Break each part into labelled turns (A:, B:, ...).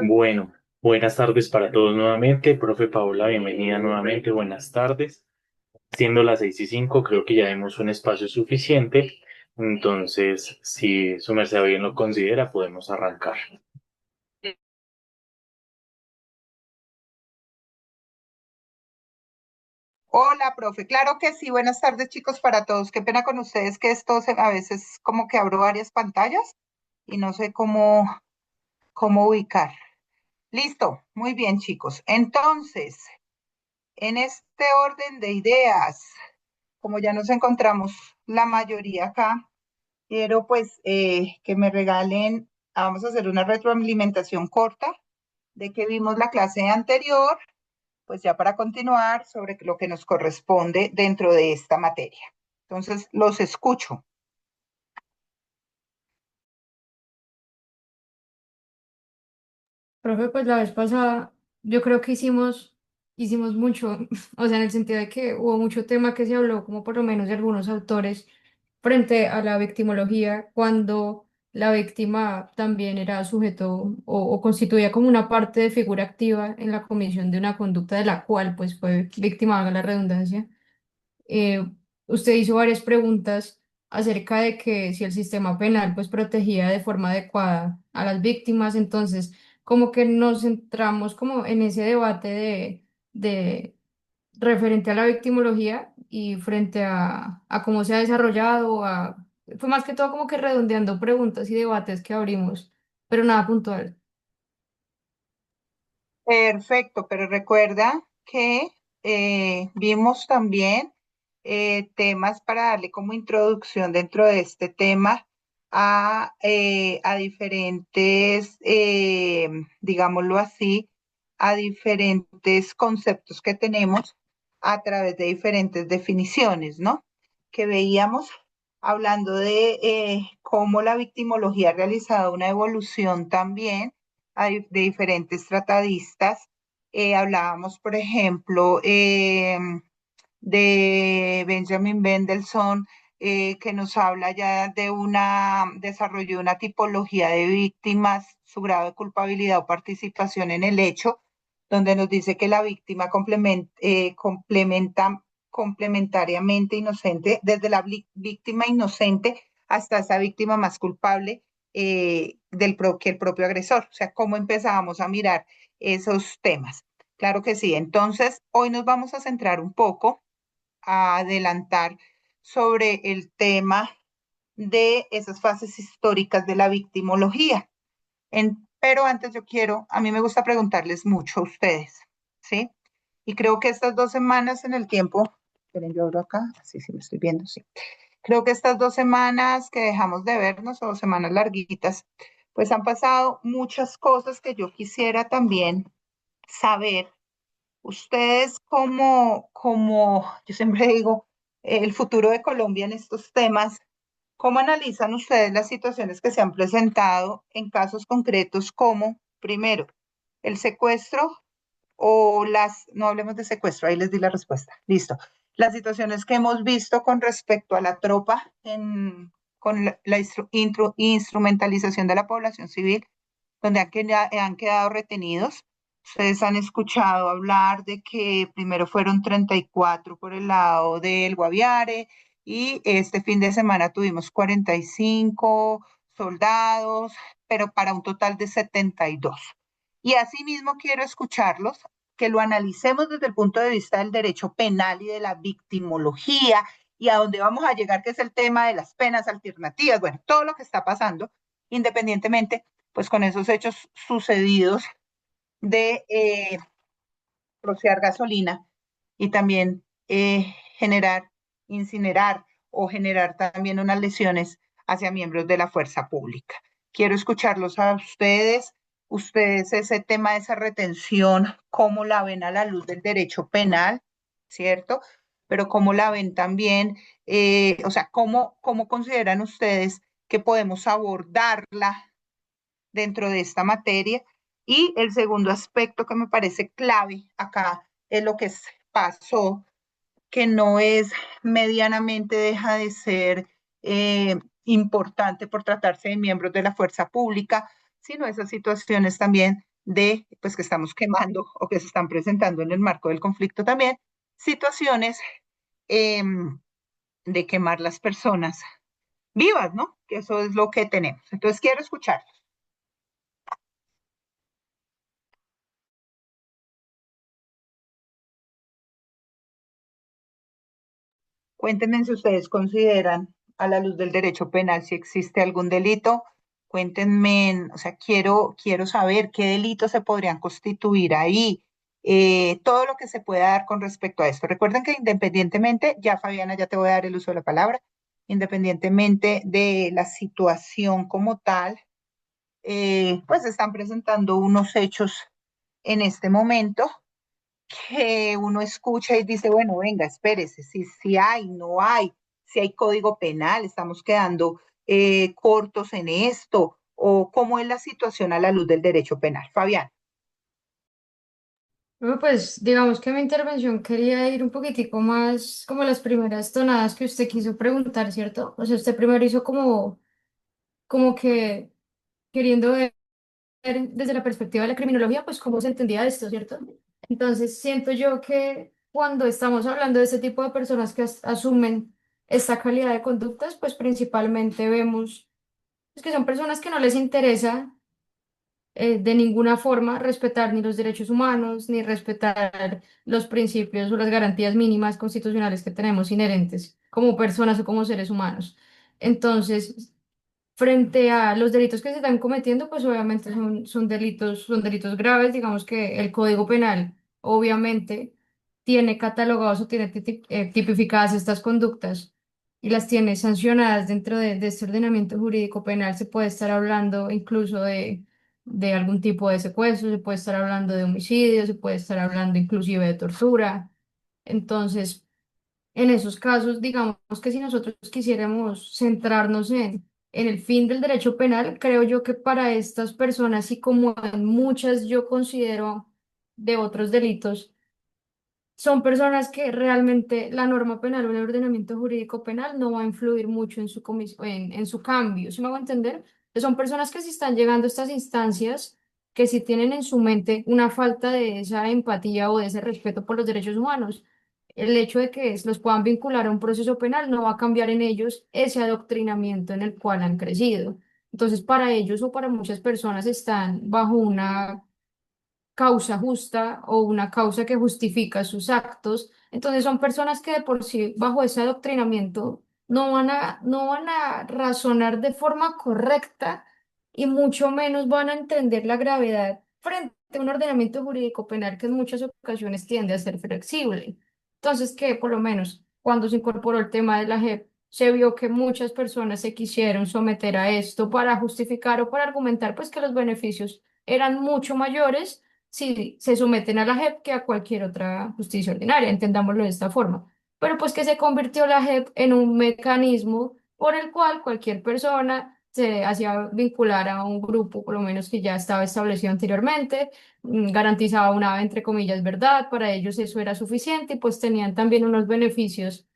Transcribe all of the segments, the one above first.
A: Bueno, buenas tardes para todos nuevamente. Profe Paola, bienvenida nuevamente. Buenas tardes. Siendo las 6:05, creo que ya vemos un espacio suficiente. Entonces, si su merced bien lo considera, podemos arrancar.
B: Hola, profe. Claro que sí. Buenas tardes, chicos, para todos. Qué pena con ustedes que a veces como que abro varias pantallas y no sé cómo ubicar. Listo. Muy bien, chicos. Entonces, en este orden de ideas, como ya nos encontramos la mayoría acá, quiero pues que me regalen, vamos a hacer una retroalimentación corta de que vimos la clase anterior, pues ya para continuar sobre lo que nos corresponde dentro de esta materia. Entonces, los escucho.
C: Profe, pues la vez pasada yo creo que hicimos mucho, o sea, en el sentido de que hubo mucho tema que se habló, como por lo menos de algunos autores, frente a la victimología, cuando la víctima también era sujeto o constituía como una parte de figura activa en la comisión de una conducta de la cual pues fue víctima, haga la redundancia. eh, Usted hizo varias preguntas acerca de que si el sistema penal pues protegía de forma adecuada a las víctimas, entonces como que nos centramos como en ese debate de referente a la victimología y frente a cómo se ha desarrollado, fue más que todo como que redondeando preguntas y debates que abrimos, pero nada puntual.
B: Perfecto, pero recuerda que vimos también temas para darle como introducción dentro de este tema a diferentes, digámoslo así, a diferentes conceptos que tenemos a través de diferentes definiciones, ¿no? Que veíamos hablando de cómo la victimología ha realizado una evolución también de diferentes tratadistas. Hablábamos, por ejemplo, de Benjamin Mendelssohn, que nos habla ya de desarrollo de una tipología de víctimas, su grado de culpabilidad o participación en el hecho, donde nos dice que la víctima complementa complementariamente inocente, desde la víctima inocente hasta esa víctima más culpable que el propio agresor. O sea, cómo empezábamos a mirar esos temas. Claro que sí. Entonces, hoy nos vamos a centrar un poco a adelantar sobre el tema de esas fases históricas de la victimología. Pero antes a mí me gusta preguntarles mucho a ustedes, ¿sí? Y creo que estas 2 semanas en el tiempo, esperen, yo abro acá, sí, sí, me estoy viendo, sí. Creo que estas 2 semanas que dejamos de vernos, o semanas larguitas, pues han pasado muchas cosas que yo quisiera también saber. Ustedes como yo siempre digo, el futuro de Colombia en estos temas, ¿cómo analizan ustedes las situaciones que se han presentado en casos concretos como, primero, el secuestro no hablemos de secuestro, ahí les di la respuesta, listo. Las situaciones que hemos visto con respecto a la tropa, con la instrumentalización de la población civil, donde han quedado retenidos. Ustedes han escuchado hablar de que primero fueron 34 por el lado del Guaviare y este fin de semana tuvimos 45 soldados, pero para un total de 72. Y asimismo quiero escucharlos, que lo analicemos desde el punto de vista del derecho penal y de la victimología y a dónde vamos a llegar, que es el tema de las penas alternativas, bueno, todo lo que está pasando, independientemente, pues con esos hechos sucedidos de rociar gasolina y también incinerar o generar también unas lesiones hacia miembros de la fuerza pública. Quiero escucharlos a ustedes ese tema de esa retención, cómo la ven a la luz del derecho penal, ¿cierto? Pero cómo la ven también, o sea, cómo consideran ustedes que podemos abordarla dentro de esta materia. Y el segundo aspecto que me parece clave acá es lo que pasó, que no es medianamente, deja de ser importante por tratarse de miembros de la fuerza pública, sino esas situaciones también de, pues, que estamos quemando o que se están presentando en el marco del conflicto también, situaciones em, de quemar las personas vivas, ¿no? Que eso es lo que tenemos. Entonces, quiero escuchar. Cuéntenme si ustedes consideran, a la luz del derecho penal, si existe algún delito. Cuéntenme, o sea, quiero saber qué delitos se podrían constituir ahí, todo lo que se pueda dar con respecto a esto. Recuerden que independientemente, ya Fabiana, ya te voy a dar el uso de la palabra, independientemente de la situación como tal, pues se están presentando unos hechos en este momento que uno escucha y dice, bueno, venga, espérese, si hay, no hay, si hay código penal, estamos quedando cortos en esto, o cómo es la situación a la luz del derecho penal. Fabián.
C: Bueno, pues digamos que mi intervención quería ir un poquitico más como las primeras tonadas que usted quiso preguntar, ¿cierto? O sea, usted primero hizo como que queriendo ver desde la perspectiva de la criminología, pues cómo se entendía esto, ¿cierto? Entonces, siento yo que cuando estamos hablando de ese tipo de personas que asumen esta calidad de conductas, pues principalmente vemos pues, que son personas que no les interesa de ninguna forma respetar ni los derechos humanos, ni respetar los principios o las garantías mínimas constitucionales que tenemos inherentes como personas o como seres humanos. Entonces, frente a los delitos que se están cometiendo, pues obviamente son delitos graves. Digamos que el Código Penal obviamente tiene catalogados o tiene tipificadas estas conductas y las tiene sancionadas dentro de este ordenamiento jurídico penal. Se puede estar hablando incluso de algún tipo de secuestro, se puede estar hablando de homicidio, se puede estar hablando inclusive de tortura. Entonces, en esos casos, digamos que si nosotros quisiéramos centrarnos en el fin del derecho penal, creo yo que para estas personas y como en muchas yo considero de otros delitos, son personas que realmente la norma penal o el ordenamiento jurídico penal no va a influir mucho en en su cambio. ¿Sí me hago entender? Son personas que si están llegando a estas instancias, que si tienen en su mente una falta de esa empatía o de ese respeto por los derechos humanos, el hecho de que los puedan vincular a un proceso penal no va a cambiar en ellos ese adoctrinamiento en el cual han crecido. Entonces, para ellos o para muchas personas están bajo una causa justa o una causa que justifica sus actos. Entonces son personas que de por sí, bajo ese adoctrinamiento, no van a razonar de forma correcta y mucho menos van a entender la gravedad frente a un ordenamiento jurídico penal que en muchas ocasiones tiende a ser flexible. Entonces, que por lo menos cuando se incorporó el tema de la JEP, se vio que muchas personas se quisieron someter a esto para justificar o para argumentar pues que los beneficios eran mucho mayores si se someten a la JEP que a cualquier otra justicia ordinaria, entendámoslo de esta forma. Pero pues que se convirtió la JEP en un mecanismo por el cual cualquier persona se hacía vincular a un grupo, por lo menos que ya estaba establecido anteriormente, garantizaba una, entre comillas, verdad, para ellos eso era suficiente y pues tenían también unos beneficios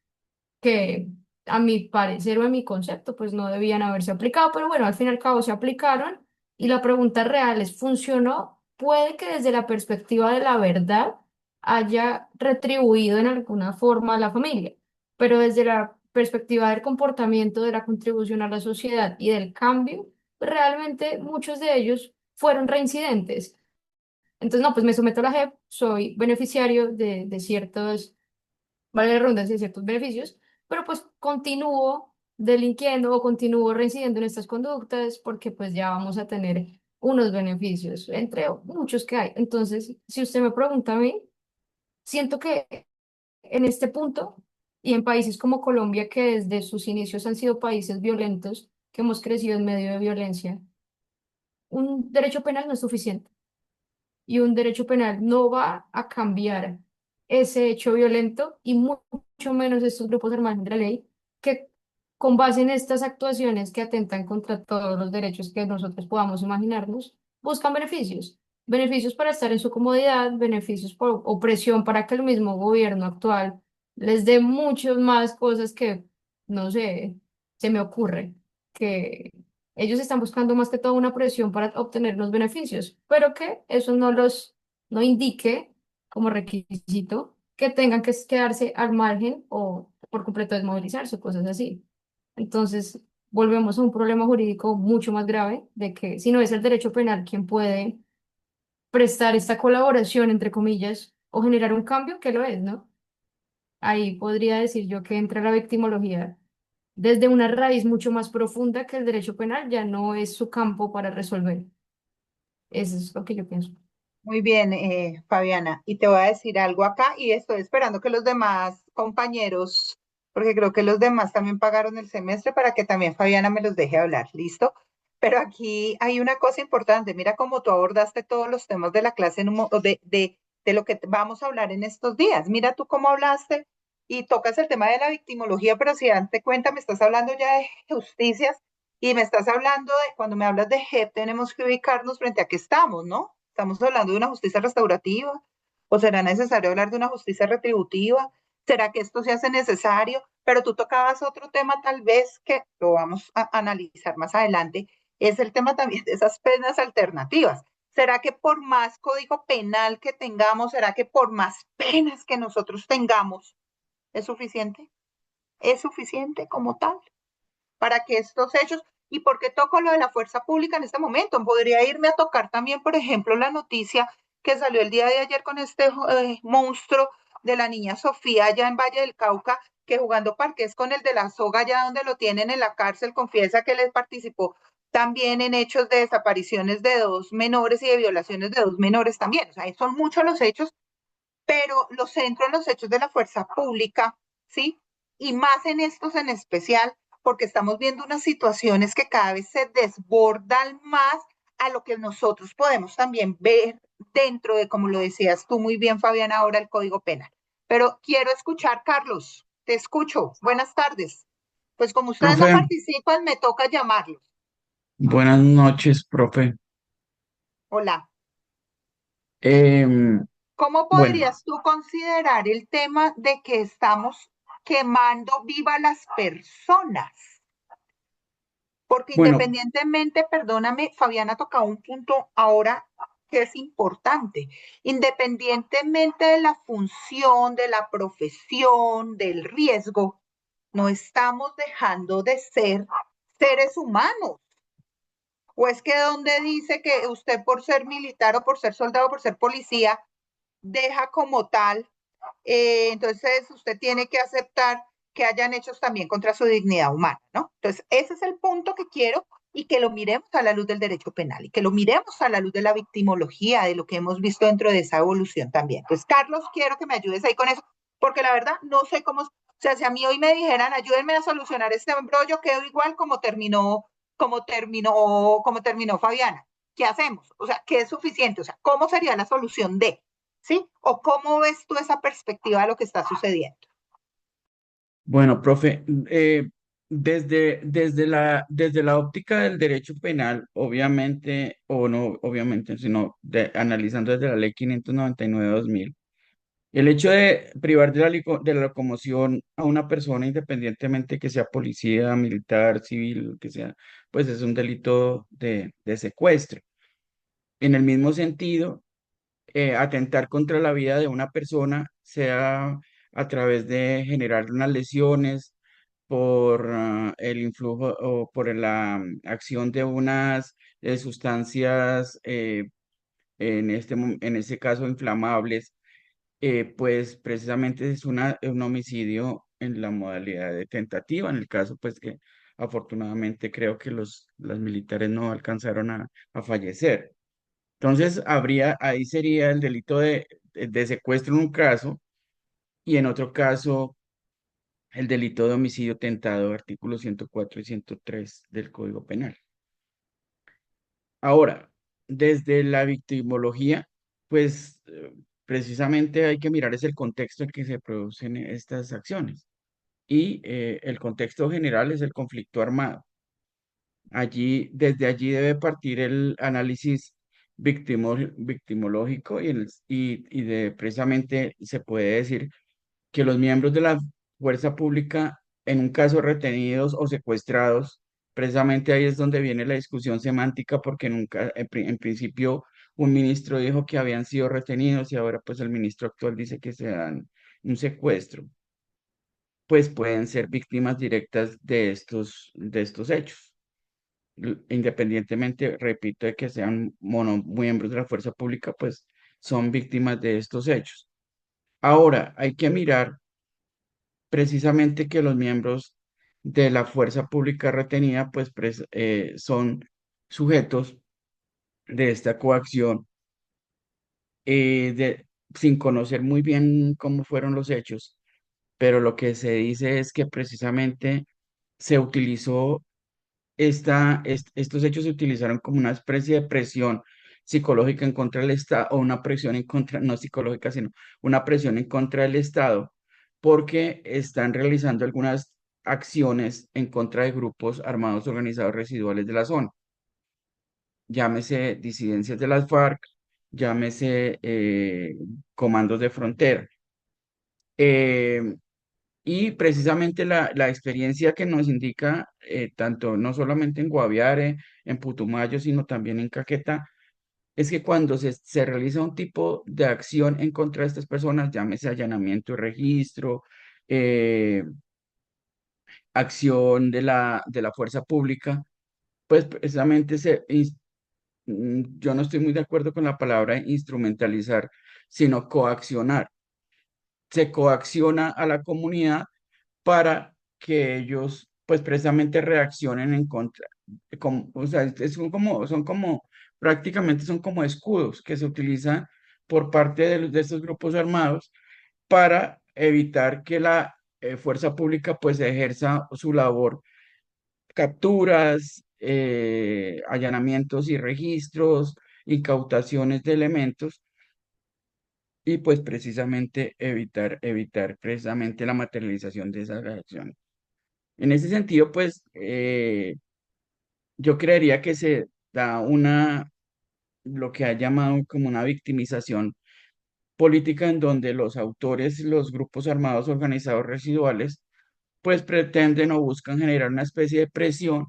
C: que a mi parecer o a mi concepto pues no debían haberse aplicado, pero bueno, al fin y al cabo se aplicaron y la pregunta real es, ¿funcionó? Puede que desde la perspectiva de la verdad haya retribuido en alguna forma a la familia, pero desde la perspectiva del comportamiento, de la contribución a la sociedad y del cambio, pues, realmente muchos de ellos fueron reincidentes. Entonces, no, pues me someto a la JEP, soy beneficiario de ciertos vale la redundancia, ciertos beneficios, pero pues continúo delinquiendo o continúo reincidiendo en estas conductas porque pues ya vamos a tener unos beneficios, entre muchos que hay. Entonces, si usted me pregunta a mí, siento que en este punto y en países como Colombia, que desde sus inicios han sido países violentos, que hemos crecido en medio de violencia, un derecho penal no es suficiente y un derecho penal no va a cambiar ese hecho violento y mucho menos estos grupos al margen de la ley que con base en estas actuaciones que atentan contra todos los derechos que nosotros podamos imaginarnos, buscan beneficios. Beneficios para estar en su comodidad, beneficios por opresión para que el mismo gobierno actual les dé muchas más cosas que, no sé, se me ocurre, que Ellos están buscando más que todo una presión para obtener los beneficios, pero que eso no indique como requisito que tengan que quedarse al margen o por completo desmovilizarse o cosas así. Entonces, volvemos a un problema jurídico mucho más grave de que si no es el derecho penal quien puede prestar esta colaboración, entre comillas, o generar un cambio, que lo es, ¿no? Ahí podría decir yo que entra la victimología desde una raíz mucho más profunda que el derecho penal, ya no es su campo para resolver. Eso es lo que yo pienso.
B: Muy bien, Fabiana, y te voy a decir algo acá y estoy esperando que los demás compañeros, porque creo que los demás también pagaron el semestre para que también Fabiana me los deje hablar, ¿listo? Pero aquí hay una cosa importante, mira cómo tú abordaste todos los temas de la clase de lo que vamos a hablar en estos días. Mira tú cómo hablaste y tocas el tema de la victimología, pero si date cuenta, me estás hablando ya de justicias y me estás hablando de, cuando me hablas de JEP, tenemos que ubicarnos frente a qué estamos, ¿no? ¿Estamos hablando de una justicia restaurativa? ¿O será necesario hablar de una justicia retributiva? ¿Será que esto se hace necesario? Pero tú tocabas otro tema tal vez que lo vamos a analizar más adelante, es el tema también de esas penas alternativas. ¿Será que por más código penal que tengamos, será que por más penas que nosotros tengamos, es suficiente? ¿Es suficiente como tal para que estos hechos, y por qué toco lo de la fuerza pública en este momento? Podría irme a tocar también, por ejemplo, la noticia que salió el día de ayer con este monstruo de la niña Sofía allá en Valle del Cauca, que jugando parqués con el de la soga allá donde lo tienen en la cárcel, confiesa que les participó también en hechos de desapariciones de dos menores y de violaciones de dos menores también. O sea, son muchos los hechos, pero los centro en los hechos de la fuerza pública, ¿sí? Y más en estos en especial, porque estamos viendo unas situaciones que cada vez se desbordan más a lo que nosotros podemos también ver dentro de, como lo decías tú muy bien, Fabián, ahora el Código Penal. Pero quiero escuchar, Carlos, te escucho. Buenas tardes. Pues como ustedes no
D: Profe,
B: participan, me toca llamarlos.
D: buenas noches, profe.
B: Hola.
D: Em,
B: ¿Cómo
D: bueno,
B: podrías tú considerar el tema de que estamos quemando viva las personas? Porque
D: bueno,
B: independientemente, perdóname, Fabiana ha tocado un punto ahora que es importante. Independientemente de la función, de la profesión, del riesgo, no estamos dejando de ser seres humanos. ¿O es que donde dice que usted por ser militar o por ser soldado o por ser policía deja como tal, entonces usted tiene que aceptar que hayan hechos también contra su dignidad humana, ¿no? Entonces, ese es el punto que quiero y que lo miremos a la luz del derecho penal y que lo miremos a la luz de la victimología, de lo que hemos visto dentro de esa evolución también. Entonces, Carlos, quiero que me ayudes ahí con eso, porque la verdad no sé cómo, o sea, si a mí hoy me dijeran, ayúdenme a solucionar este embrollo, quedo igual como terminó Fabiana. ¿Qué hacemos? O sea, ¿qué es suficiente? O sea, ¿cómo sería la solución de? ¿Sí? ¿O cómo ves tú esa perspectiva de lo que está sucediendo?
D: bueno, profe, desde la óptica del derecho penal, obviamente, o no, obviamente, sino analizando desde la ley 599/2000, el hecho de privar de la locomoción a una persona, independientemente que sea policía, militar, civil, lo que sea, pues es un delito de secuestro. En el mismo sentido, atentar contra la vida de una persona, sea a través de generar unas lesiones por el influjo o por la acción de unas sustancias, en este caso inflamables, pues precisamente es un homicidio en la modalidad de tentativa, en el caso pues que afortunadamente creo que los militares no alcanzaron a fallecer. Entonces, ahí sería el delito de secuestro en un caso y en otro caso el delito de homicidio tentado, artículos 104 y 103 del Código Penal. Ahora, desde la victimología, pues precisamente hay que mirar es el contexto en que se producen estas acciones. Y el contexto general es el conflicto armado. Desde allí debe partir el análisis victimológico y precisamente se puede decir que los miembros de la fuerza pública, en un caso retenidos o secuestrados, Precisamente ahí es donde viene la discusión semántica, porque nunca, en principio, un ministro dijo que habían sido retenidos y ahora pues el ministro actual dice que se dan un secuestro, pues pueden ser víctimas directas de estos hechos. Independientemente, repito, de que sean miembros de la fuerza pública, pues son víctimas de estos hechos. Ahora, hay que mirar precisamente que los miembros de la fuerza pública retenida, pues son sujetos de esta coacción, sin conocer muy bien cómo fueron los hechos, pero lo que se dice es que precisamente se utilizó estos hechos se utilizaron como una especie de presión psicológica en contra del Estado, o una presión en contra, no psicológica, sino una presión en contra del Estado, porque están realizando algunas acciones en contra de grupos armados organizados residuales de la zona. Llámese disidencias de las FARC, llámese comandos de frontera. Eh, y precisamente la experiencia que nos indica, tanto no solamente en Guaviare, en Putumayo, sino también en Caquetá, es que cuando se realiza un tipo de acción en contra de estas personas, llámese allanamiento y registro, eh, acción de la fuerza pública, pues precisamente yo no estoy muy de acuerdo con la palabra instrumentalizar, sino coaccionar. Se coacciona a la comunidad para que ellos, pues precisamente reaccionen en contra. O sea, prácticamente son como escudos que se utilizan por parte de estos grupos armados para evitar que la fuerza pública pues ejerza su labor, capturas, allanamientos y registros, incautaciones de elementos, y pues precisamente evitar precisamente la materialización de esas acciones. En ese sentido, pues yo creería que se da lo que ha llamado como una victimización política, en donde los autores, los grupos armados organizados residuales, pues pretenden o buscan generar una especie de presión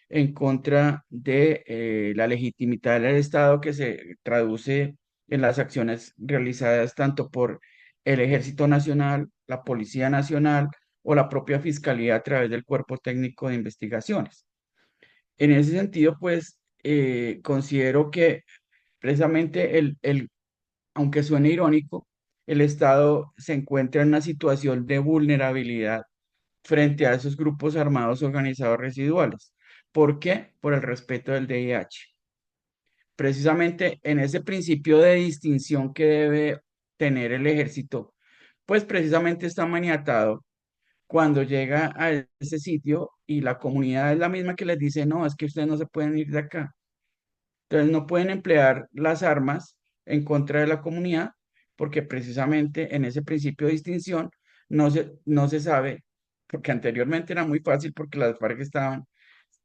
D: en contra de la legitimidad del Estado, que se traduce en las acciones realizadas tanto por el Ejército Nacional, la Policía Nacional o la propia Fiscalía a través del Cuerpo Técnico de Investigaciones. En ese sentido, pues considero que precisamente aunque suene irónico, el Estado se encuentra en una situación de vulnerabilidad frente a esos grupos armados organizados residuales. ¿Por qué? Por el respeto del DIH. Precisamente en ese principio de distinción que debe tener el ejército, pues precisamente está maniatado cuando llega a ese sitio y la comunidad es la misma que les dice, no, es que ustedes no se pueden ir de acá. Entonces no pueden emplear las armas en contra de la comunidad, porque precisamente en ese principio de distinción no se sabe, porque anteriormente era muy fácil porque las FARC estaban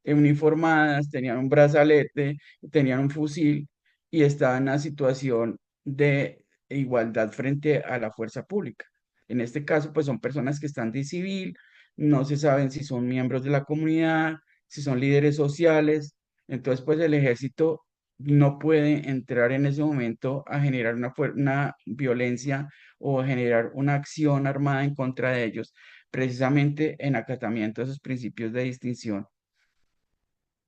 D: uniformadas, tenían un brazalete, tenían un fusil y estaban en una situación de igualdad frente a la fuerza pública. En este caso, pues son personas que están de civil, no se saben si son miembros de la comunidad, si son líderes sociales. Entonces, pues el ejército no puede entrar en ese momento a generar una violencia o a generar una acción armada en contra de ellos, precisamente en acatamiento a esos principios de distinción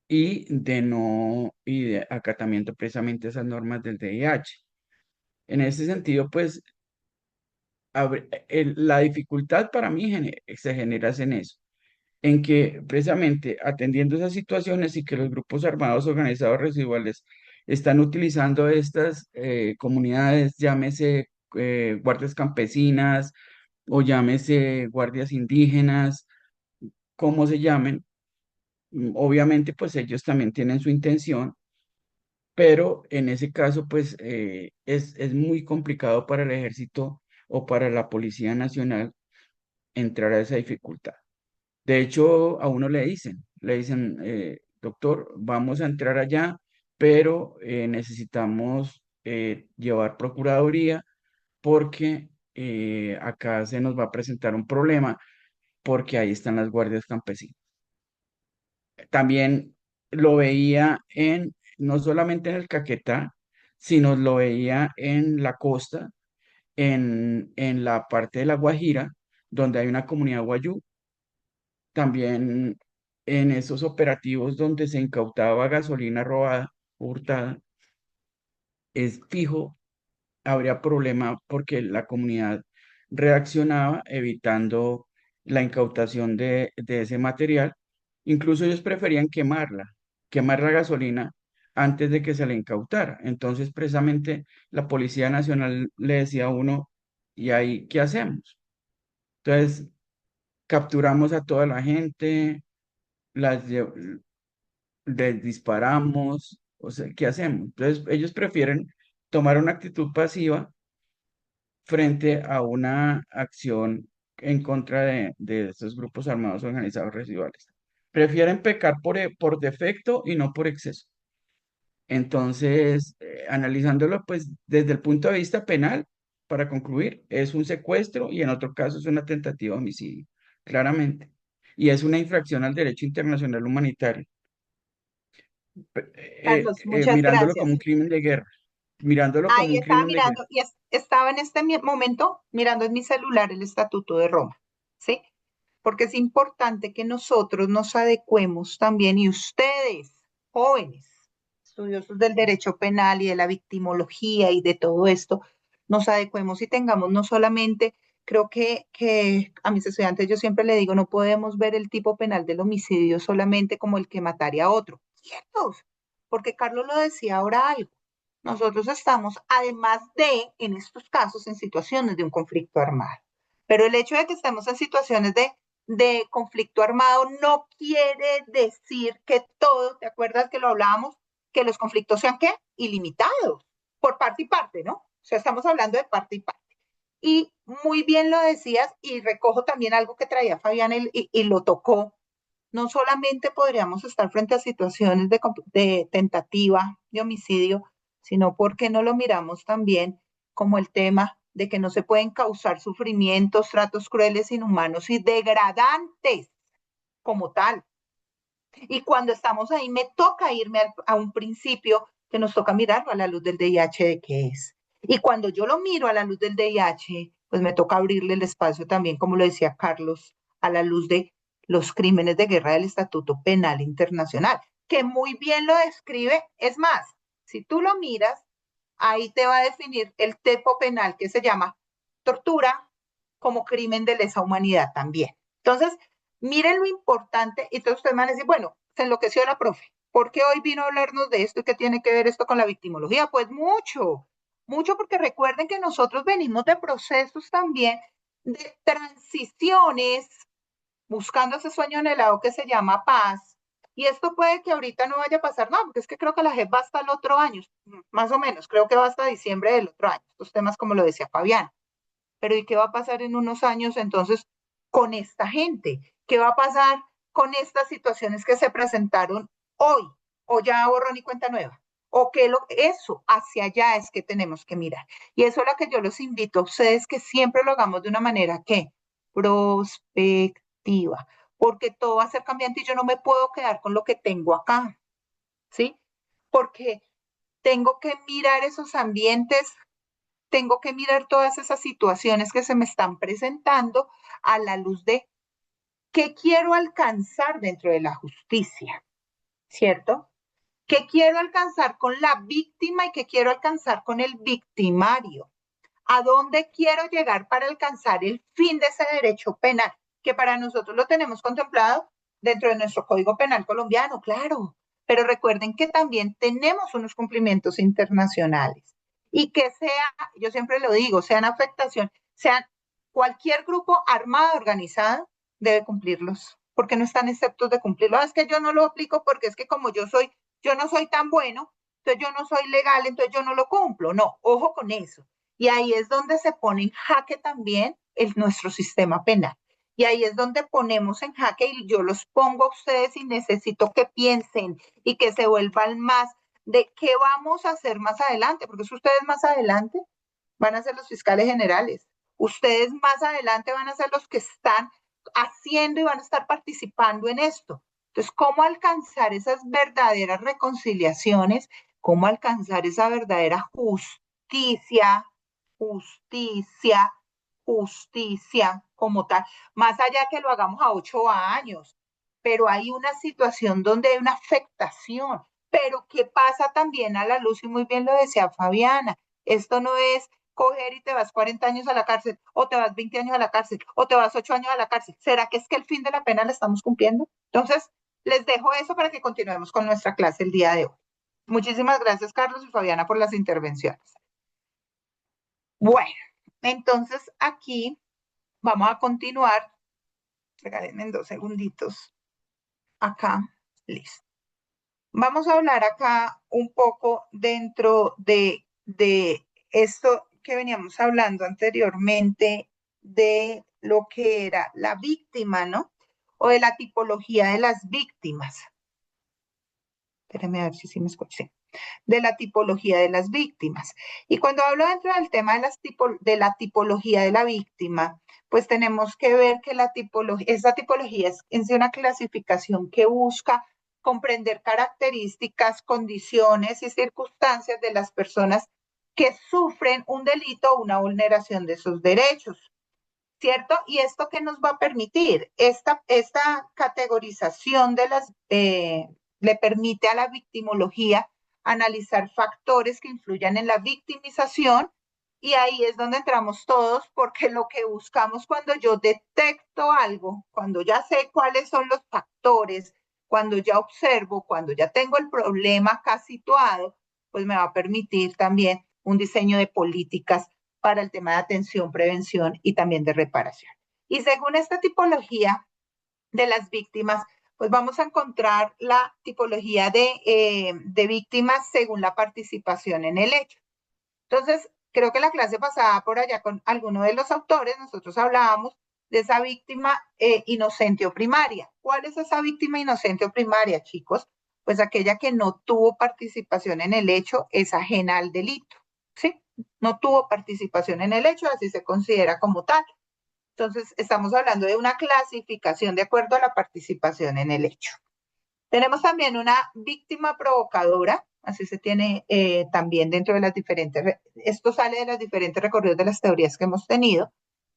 D: y de acatamiento precisamente a esas normas del DIH. En ese sentido, pues la dificultad para mí se genera en eso, en que precisamente atendiendo esas situaciones y que los grupos armados organizados residuales están utilizando estas comunidades, llámese guardias campesinas o llámese guardias indígenas, como se llamen, obviamente pues ellos también tienen su intención, pero en ese caso pues es muy complicado para el ejército o para la Policía Nacional entrar a esa dificultad. De hecho, a uno le dicen, doctor, vamos a entrar allá, pero necesitamos llevar procuraduría porque acá se nos va a presentar un problema porque ahí están las guardias campesinas. También lo veía no solamente en el Caquetá, sino lo veía en la costa, en la parte de La Guajira, donde hay una comunidad guayú, también en esos operativos donde se incautaba gasolina robada, hurtada, es fijo, habría problema porque la comunidad reaccionaba evitando la incautación de ese material. Incluso ellos preferían quemar la gasolina antes de que se le incautara. Entonces, precisamente, la Policía Nacional le decía a uno, ¿y ahí qué hacemos? Entonces, capturamos a toda la gente, las les disparamos, o sea, ¿qué hacemos? Entonces, ellos prefieren tomar una actitud pasiva frente a una acción en contra de estos grupos armados organizados residuales. Prefieren pecar por defecto y no por exceso. Entonces, analizándolo pues desde el punto de vista penal, para concluir, es un secuestro y en otro caso es una tentativa de homicidio, claramente. Y es una infracción al derecho internacional humanitario,
B: Carlos, muchas
D: mirándolo como
B: gracias.
D: un crimen de guerra, mirándolo como
B: Ahí
D: un
B: estaba
D: crimen de guerra.
B: mirando y estaba en este momento mirando en mi celular el Estatuto de Roma, ¿sí? Porque es importante que nosotros nos adecuemos también y ustedes, jóvenes, estudiosos del derecho penal y de la victimología y de todo esto, nos adecuemos y tengamos no solamente, creo que a mis estudiantes yo siempre le digo, no podemos ver el tipo penal del homicidio solamente como el que mataría a otro, ¿cierto? Porque Carlos lo decía ahora algo. Nosotros estamos, además de, en estos casos, en situaciones de un conflicto armado. Pero el hecho de que estemos en situaciones de conflicto armado no quiere decir que todo, ¿te acuerdas que lo hablábamos? Que los conflictos sean ¿qué? Ilimitados, por parte y parte, ¿no? O sea, estamos hablando de parte y parte. Y muy bien lo decías, y recojo también algo que traía Fabián y lo tocó. No solamente podríamos estar frente a situaciones de tentativa de homicidio, sino porque no lo miramos también como el tema de que no se pueden causar sufrimientos, tratos crueles, inhumanos y degradantes como tal. Y cuando estamos ahí, me toca irme a un principio que nos toca mirarlo a la luz del DIH de qué es. Y cuando yo lo miro a la luz del DIH, pues me toca abrirle el espacio también, como lo decía Carlos, a la luz de los crímenes de guerra del Estatuto Penal Internacional, que muy bien lo describe. Es más, si tú lo miras, ahí te va a definir el tipo penal que se llama tortura como crimen de lesa humanidad también. Entonces, miren lo importante, y entonces ustedes van a decir, bueno, se enloqueció la profe, ¿por qué hoy vino a hablarnos de esto y qué tiene que ver esto con la victimología? Pues mucho, mucho porque recuerden que nosotros venimos de procesos también de transiciones, buscando ese sueño anhelado que se llama paz, y esto puede que ahorita no vaya a pasar, no, porque es que creo que la JEP va hasta el otro año, más o menos, creo que va hasta diciembre del otro año, estos temas como lo decía Fabián. Pero ¿y qué va a pasar en unos años entonces con esta gente? ¿Qué va a pasar con estas situaciones que se presentaron hoy? ¿O ya borrón y cuenta nueva? ¿O qué eso hacia allá es que tenemos que mirar? Y eso es lo que yo los invito a ustedes que siempre lo hagamos de una manera que prospectiva, porque todo va a ser cambiante y yo no me puedo quedar con lo que tengo acá, ¿sí? Porque tengo que mirar esos ambientes, tengo que mirar todas esas situaciones que se me están presentando a la luz de qué quiero alcanzar dentro de la justicia, ¿cierto? ¿Qué quiero alcanzar con la víctima y qué quiero alcanzar con el victimario? ¿A dónde quiero llegar para alcanzar el fin de ese derecho penal? Que para nosotros lo tenemos contemplado dentro de nuestro Código Penal colombiano, claro. Pero recuerden que también tenemos unos cumplimientos internacionales y que sea, yo siempre lo digo, sean afectación, sean cualquier grupo armado organizado, debe cumplirlos, porque no están exceptos de cumplirlos. Es que yo no lo aplico porque es que como yo no soy tan bueno, entonces yo no soy legal, entonces yo no lo cumplo. No, ojo con eso. Y ahí es donde se pone en jaque también nuestro sistema penal. Y ahí es donde ponemos en jaque y yo los pongo a ustedes y necesito que piensen y que se vuelvan más de qué vamos a hacer más adelante, porque si ustedes más adelante van a ser los fiscales generales, ustedes más adelante van a ser los que están haciendo y van a estar participando en esto. Entonces, ¿cómo alcanzar esas verdaderas reconciliaciones? ¿Cómo alcanzar esa verdadera justicia, justicia, justicia como tal? Más allá que lo hagamos a 8 años, pero hay una situación donde hay una afectación. Pero ¿qué pasa también a la luz? Y muy bien lo decía Fabiana, esto no es coger y te vas 40 años a la cárcel, o te vas 20 años a la cárcel, o te vas 8 años a la cárcel. ¿Será que es que el fin de la pena la estamos cumpliendo? Entonces, les dejo eso para que continuemos con nuestra clase el día de hoy. Muchísimas gracias, Carlos y Fabiana, por las intervenciones. Bueno, entonces aquí vamos a continuar. Regálenme 2 segunditos. Acá, listo. Vamos a hablar acá un poco dentro de esto que veníamos hablando anteriormente de lo que era la víctima, ¿no? O de la tipología de las víctimas. Espérenme a ver si me escuché. De la tipología de las víctimas. Y cuando hablo dentro del tema de la tipología de la víctima, pues tenemos que ver que esa tipología es en sí una clasificación que busca comprender características, condiciones y circunstancias de las personas que sufren un delito o una vulneración de sus derechos, ¿cierto? ¿Y esto qué nos va a permitir? Esta categorización le permite a la victimología analizar factores que influyan en la victimización, y ahí es donde entramos todos, porque lo que buscamos cuando yo detecto algo, cuando ya sé cuáles son los factores, cuando ya observo, cuando ya tengo el problema acá situado, pues me va a permitir también un diseño de políticas para el tema de atención, prevención y también de reparación. Y según esta tipología de las víctimas, pues vamos a encontrar la tipología de víctimas según la participación en el hecho. Entonces, creo que la clase pasada por allá con alguno de los autores, nosotros hablábamos de esa víctima inocente o primaria. ¿Cuál es esa víctima inocente o primaria, chicos? Pues aquella que no tuvo participación en el hecho, es ajena al delito, ¿sí? No tuvo participación en el hecho, así se considera como tal. Entonces, estamos hablando de una clasificación de acuerdo a la participación en el hecho. Tenemos también una víctima provocadora, así se tiene también dentro de las diferentes, esto sale de los diferentes recorridos de las teorías que hemos tenido,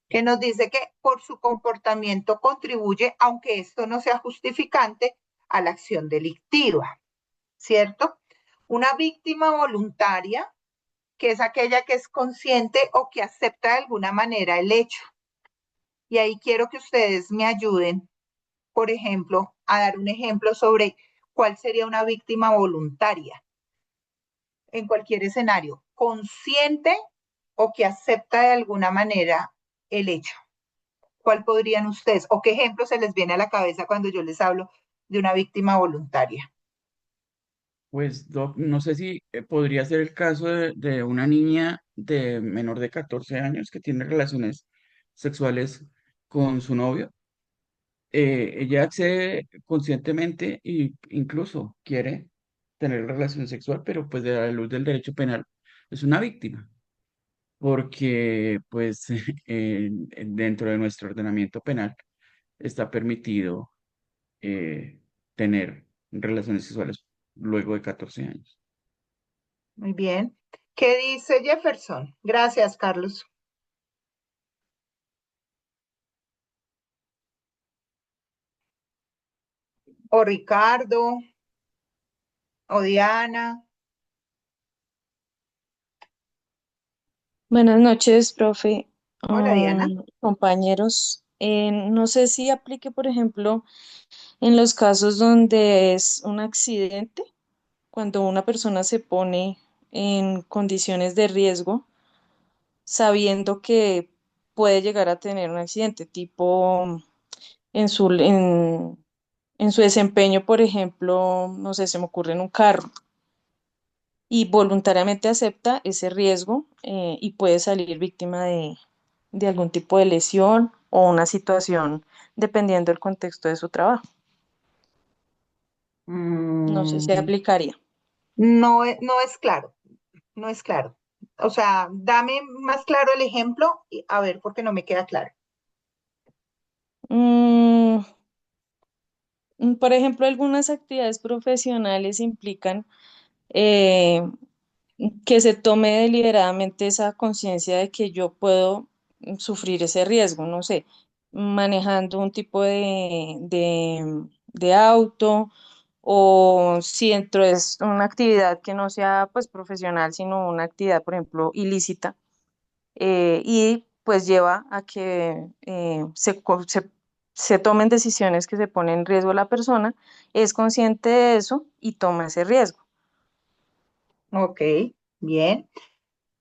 B: que nos dice que por su comportamiento contribuye, aunque esto no sea justificante, a la acción delictiva, ¿cierto? Una víctima voluntaria, que es aquella que es consciente o que acepta de alguna manera el hecho. Y ahí quiero que ustedes me ayuden, por ejemplo, a dar un ejemplo sobre cuál sería una víctima voluntaria en cualquier escenario, consciente o que acepta de alguna manera el hecho. ¿Cuál podrían ustedes o qué ejemplo se les viene a la cabeza cuando yo les hablo de una víctima voluntaria?
D: Pues no sé si podría ser el caso de una niña de menor de 14 años que tiene relaciones sexuales con su novio. Ella accede conscientemente e incluso quiere tener relación sexual, pero pues de la luz del derecho penal es una víctima, porque pues dentro de nuestro ordenamiento penal está permitido tener relaciones sexuales luego de 14 años.
B: Muy bien. ¿Qué dice Jefferson? Gracias, Carlos. O Ricardo, o Diana.
E: Buenas noches, profe,
B: Hola, Diana.
E: compañeros. No sé si aplique, por ejemplo, en los casos donde es un accidente, cuando una persona se pone en condiciones de riesgo, sabiendo que puede llegar a tener un accidente, tipo en en su desempeño, por ejemplo, no sé, se me ocurre en un carro y voluntariamente acepta ese riesgo y puede salir víctima de algún tipo de lesión o una situación dependiendo del contexto de su trabajo. No sé si
B: Mm,
E: aplicaría.
B: no es claro, no es claro. O sea, dame más claro el ejemplo y a ver, porque no me queda claro.
E: Mm, Por ejemplo, algunas actividades profesionales implican eh, que se tome deliberadamente esa conciencia de que yo puedo sufrir ese riesgo, no sé, manejando un tipo de auto, o si dentro es una actividad que no sea pues profesional, sino una actividad, por ejemplo, ilícita, y pues lleva a que se tomen decisiones que se ponen en riesgo a la persona, es consciente de eso y toma ese riesgo.
B: Ok, bien.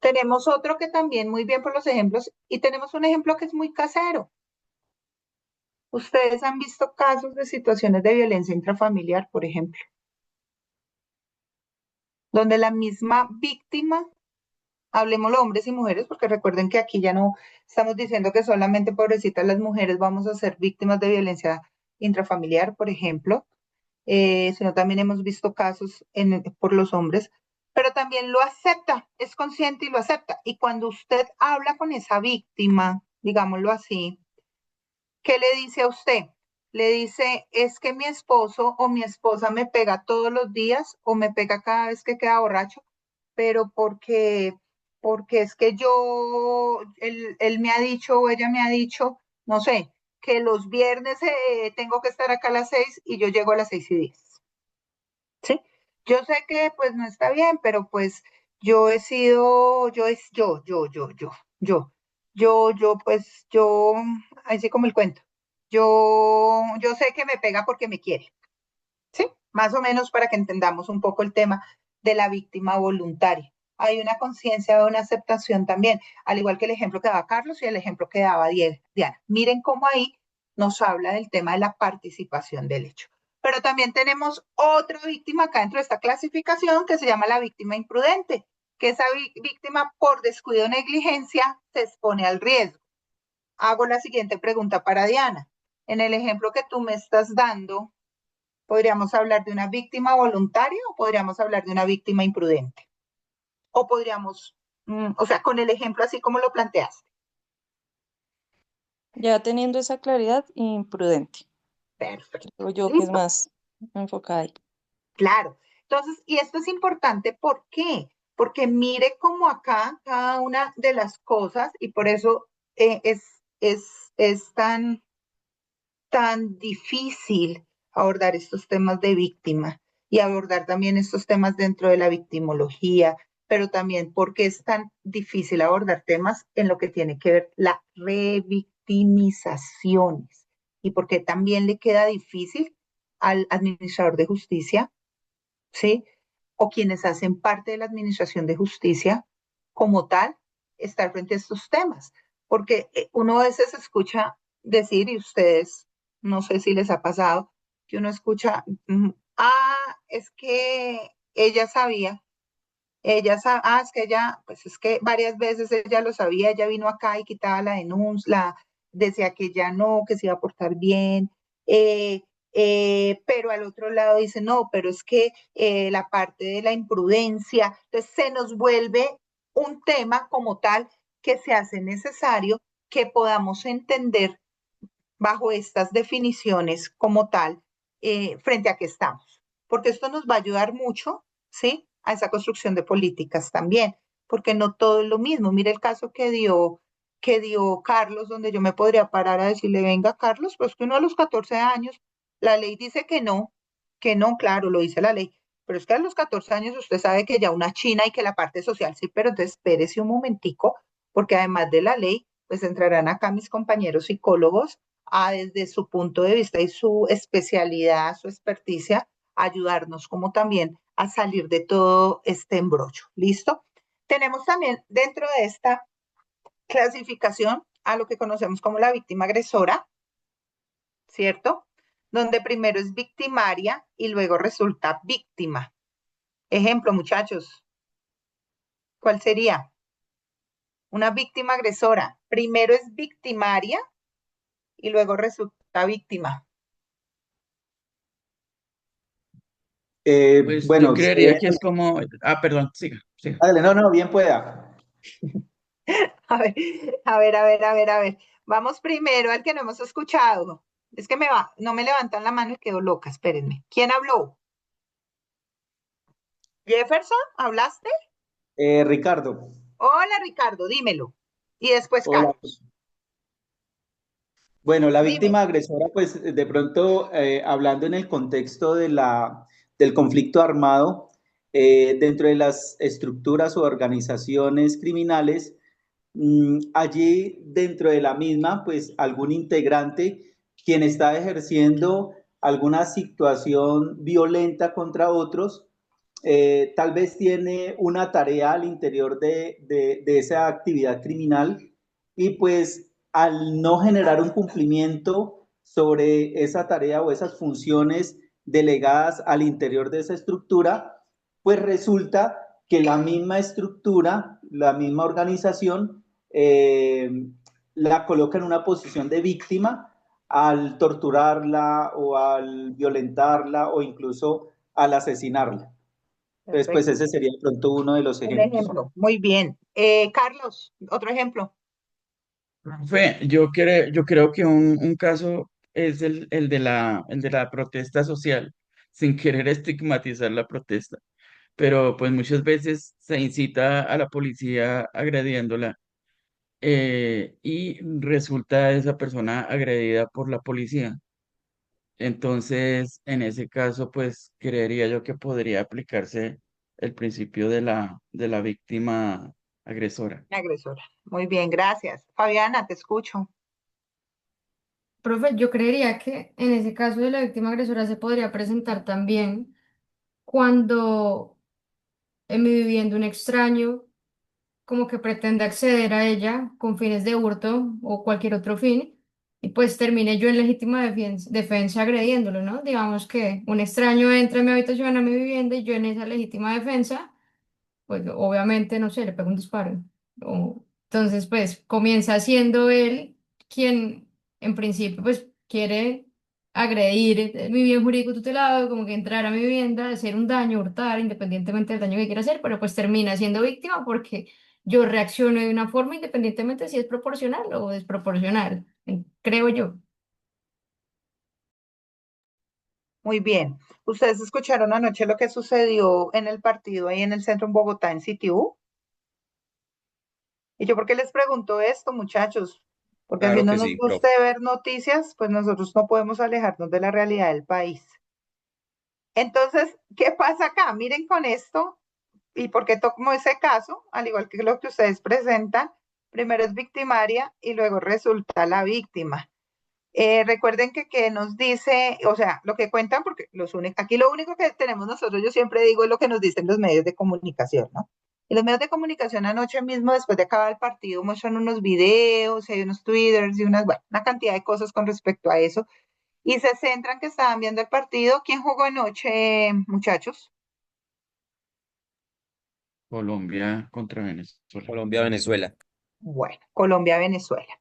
B: Tenemos otro que también muy bien por los ejemplos y tenemos un ejemplo que es muy casero. Ustedes han visto casos de situaciones de violencia intrafamiliar, por ejemplo, donde la misma víctima, hablemos hombres y mujeres, porque recuerden que aquí ya no estamos diciendo que solamente pobrecitas las mujeres vamos a ser víctimas de violencia intrafamiliar, por ejemplo, sino también hemos visto casos por los hombres, pero también lo acepta, es consciente y lo acepta. Y cuando usted habla con esa víctima, digámoslo así, ¿qué le dice a usted? Le dice, es que mi esposo o mi esposa me pega todos los días o me pega cada vez que queda borracho, pero porque es que él me ha dicho o ella me ha dicho, no sé, que los viernes tengo que estar acá a las 6 y yo llego a las 6:10. ¿Sí? Yo sé que pues no está bien, pero pues yo he sido, yo es yo, así como el cuento. Yo sé que me pega porque me quiere, ¿sí? Más o menos para que entendamos un poco el tema de la víctima voluntaria. Hay una conciencia de una aceptación también, al igual que el ejemplo que daba Carlos y el ejemplo que daba Diana. Miren cómo ahí nos habla del tema de la participación del hecho. Pero también tenemos otra víctima acá dentro de esta clasificación que se llama la víctima imprudente, que esa víctima por descuido o negligencia se expone al riesgo. Hago la siguiente pregunta para Diana. En el ejemplo que tú me estás dando, ¿podríamos hablar de una víctima voluntaria o podríamos hablar de una víctima imprudente? O podríamos, o sea, con el ejemplo así como lo planteaste.
E: Ya teniendo esa claridad, imprudente.
B: Perfecto.
E: Creo yo que es
B: ¿Listo?
E: más enfocada ahí.
B: Claro. Entonces, y esto es importante, ¿por qué? Porque mire cómo acá cada una de las cosas, y por eso es tan difícil abordar estos temas de víctima y abordar también estos temas dentro de la victimología, pero también porque es tan difícil abordar temas en lo que tiene que ver la revictimizaciones y porque también le queda difícil al administrador de justicia, ¿sí? O quienes hacen parte de la administración de justicia como tal, estar frente a estos temas. Porque uno a veces escucha decir, y ustedes, no sé si les ha pasado, que uno escucha, es que ella sabía, es que ella, pues es que varias veces ella lo sabía, ella vino acá y quitaba la denuncia, decía que ya no, que se iba a portar bien, eh, pero al otro lado dice, no, pero es que la parte de la imprudencia, entonces se nos vuelve un tema como tal que se hace necesario que podamos entender bajo estas definiciones como tal, frente a qué estamos. Porque esto nos va a ayudar mucho, ¿sí? A esa construcción de políticas también, porque no todo es lo mismo. Mire el caso que dio Carlos, donde yo me podría parar a decirle, venga, Carlos, pues que uno a los 14 años, la ley dice que no, claro, lo dice la ley, pero es que a los 14 años usted sabe que ya una China y que la parte social sí, pero entonces espérese un momentico, porque además de la ley, pues entrarán acá mis compañeros psicólogos desde su punto de vista y su especialidad, su experticia, ayudarnos como también a salir de todo este embrollo. ¿Listo? Tenemos también dentro de esta clasificación a lo que conocemos como la víctima agresora, ¿cierto? Donde primero es victimaria y luego resulta víctima. Ejemplo, muchachos, ¿cuál sería? Una víctima agresora. Primero es victimaria y luego resulta víctima.
D: Pues yo
F: Bueno,
D: creería que es como, perdón, siga, siga.
F: hágale, no, no, bien pueda.
B: A ver, a ver. Vamos primero al que no hemos escuchado. Es que no me levantan la mano y quedo loca, espérenme. ¿Quién habló? ¿Jefferson? ¿Hablaste?
F: Ricardo,
B: Hola, Ricardo, dímelo. Y después
F: hola.
B: Carlos,
F: Bueno, la
B: dime.
F: víctima agresora, pues de pronto, hablando en el contexto del conflicto armado, dentro de las estructuras o organizaciones criminales, allí dentro de la misma, pues algún integrante quien está ejerciendo alguna situación violenta contra otros, tal vez tiene una tarea al interior de esa actividad criminal y pues al no generar un cumplimiento sobre esa tarea o esas funciones delegadas al interior de esa estructura, pues resulta que la misma estructura, la misma organización, la coloca en una posición de víctima al torturarla o al violentarla o incluso al asesinarla. Entonces, pues
B: Perfecto.
F: ese sería de pronto uno de los
B: Un
F: ejemplos.
B: ejemplo. Muy bien. Carlos, otro ejemplo.
D: Profe, yo creo que un caso es el de la protesta social, sin querer estigmatizar la protesta, pero pues muchas veces se incita a la policía agrediéndola, y resulta esa persona agredida por la policía. Entonces, en ese caso, pues creería yo que podría aplicarse el principio de la víctima agresora.
B: Agresora. Muy bien, gracias. Fabiana, te escucho.
C: Profe, yo creería que en ese caso de la víctima agresora se podría presentar también cuando en mi vivienda un extraño como que pretende acceder a ella con fines de hurto o cualquier otro fin, y pues termine yo en legítima defensa agrediéndolo, ¿no? Digamos que un extraño entra a mi habitación, a mi vivienda, y yo en esa legítima defensa pues obviamente, no sé, le pega un disparo. Entonces, pues comienza siendo él quien en principio pues quiere agredir mi bien jurídico tutelado, como que entrar a mi vivienda, hacer un daño, hurtar, independientemente del daño que quiera hacer, pero pues termina siendo víctima porque yo reacciono de una forma independientemente si es proporcional o desproporcional, creo yo.
B: Muy bien. ¿Ustedes escucharon anoche lo que sucedió en el partido ahí en el centro en Bogotá, en CTU? Y yo, ¿por qué les pregunto esto, muchachos? Porque así
G: Claro
B: no
G: que
B: nos
G: sí,
B: guste
G: profe.
B: ver noticias, pues nosotros no podemos alejarnos de la realidad del país. Entonces, ¿qué pasa acá? Miren con esto, y por qué tomo ese caso, al igual que lo que ustedes presentan, primero es victimaria y luego resulta la víctima. Recuerden que nos dice, o sea, lo que cuentan, porque aquí lo único que tenemos nosotros, yo siempre digo, es lo que nos dicen los medios de comunicación, ¿no? Y los medios de comunicación anoche mismo, después de acabar el partido, muestran unos videos, hay unos twitters y bueno, una cantidad de cosas con respecto a eso. Y se centran que estaban viendo el partido. ¿Quién jugó anoche, muchachos?
D: Colombia contra Venezuela.
G: Colombia, Venezuela.
B: Bueno, Colombia-Venezuela.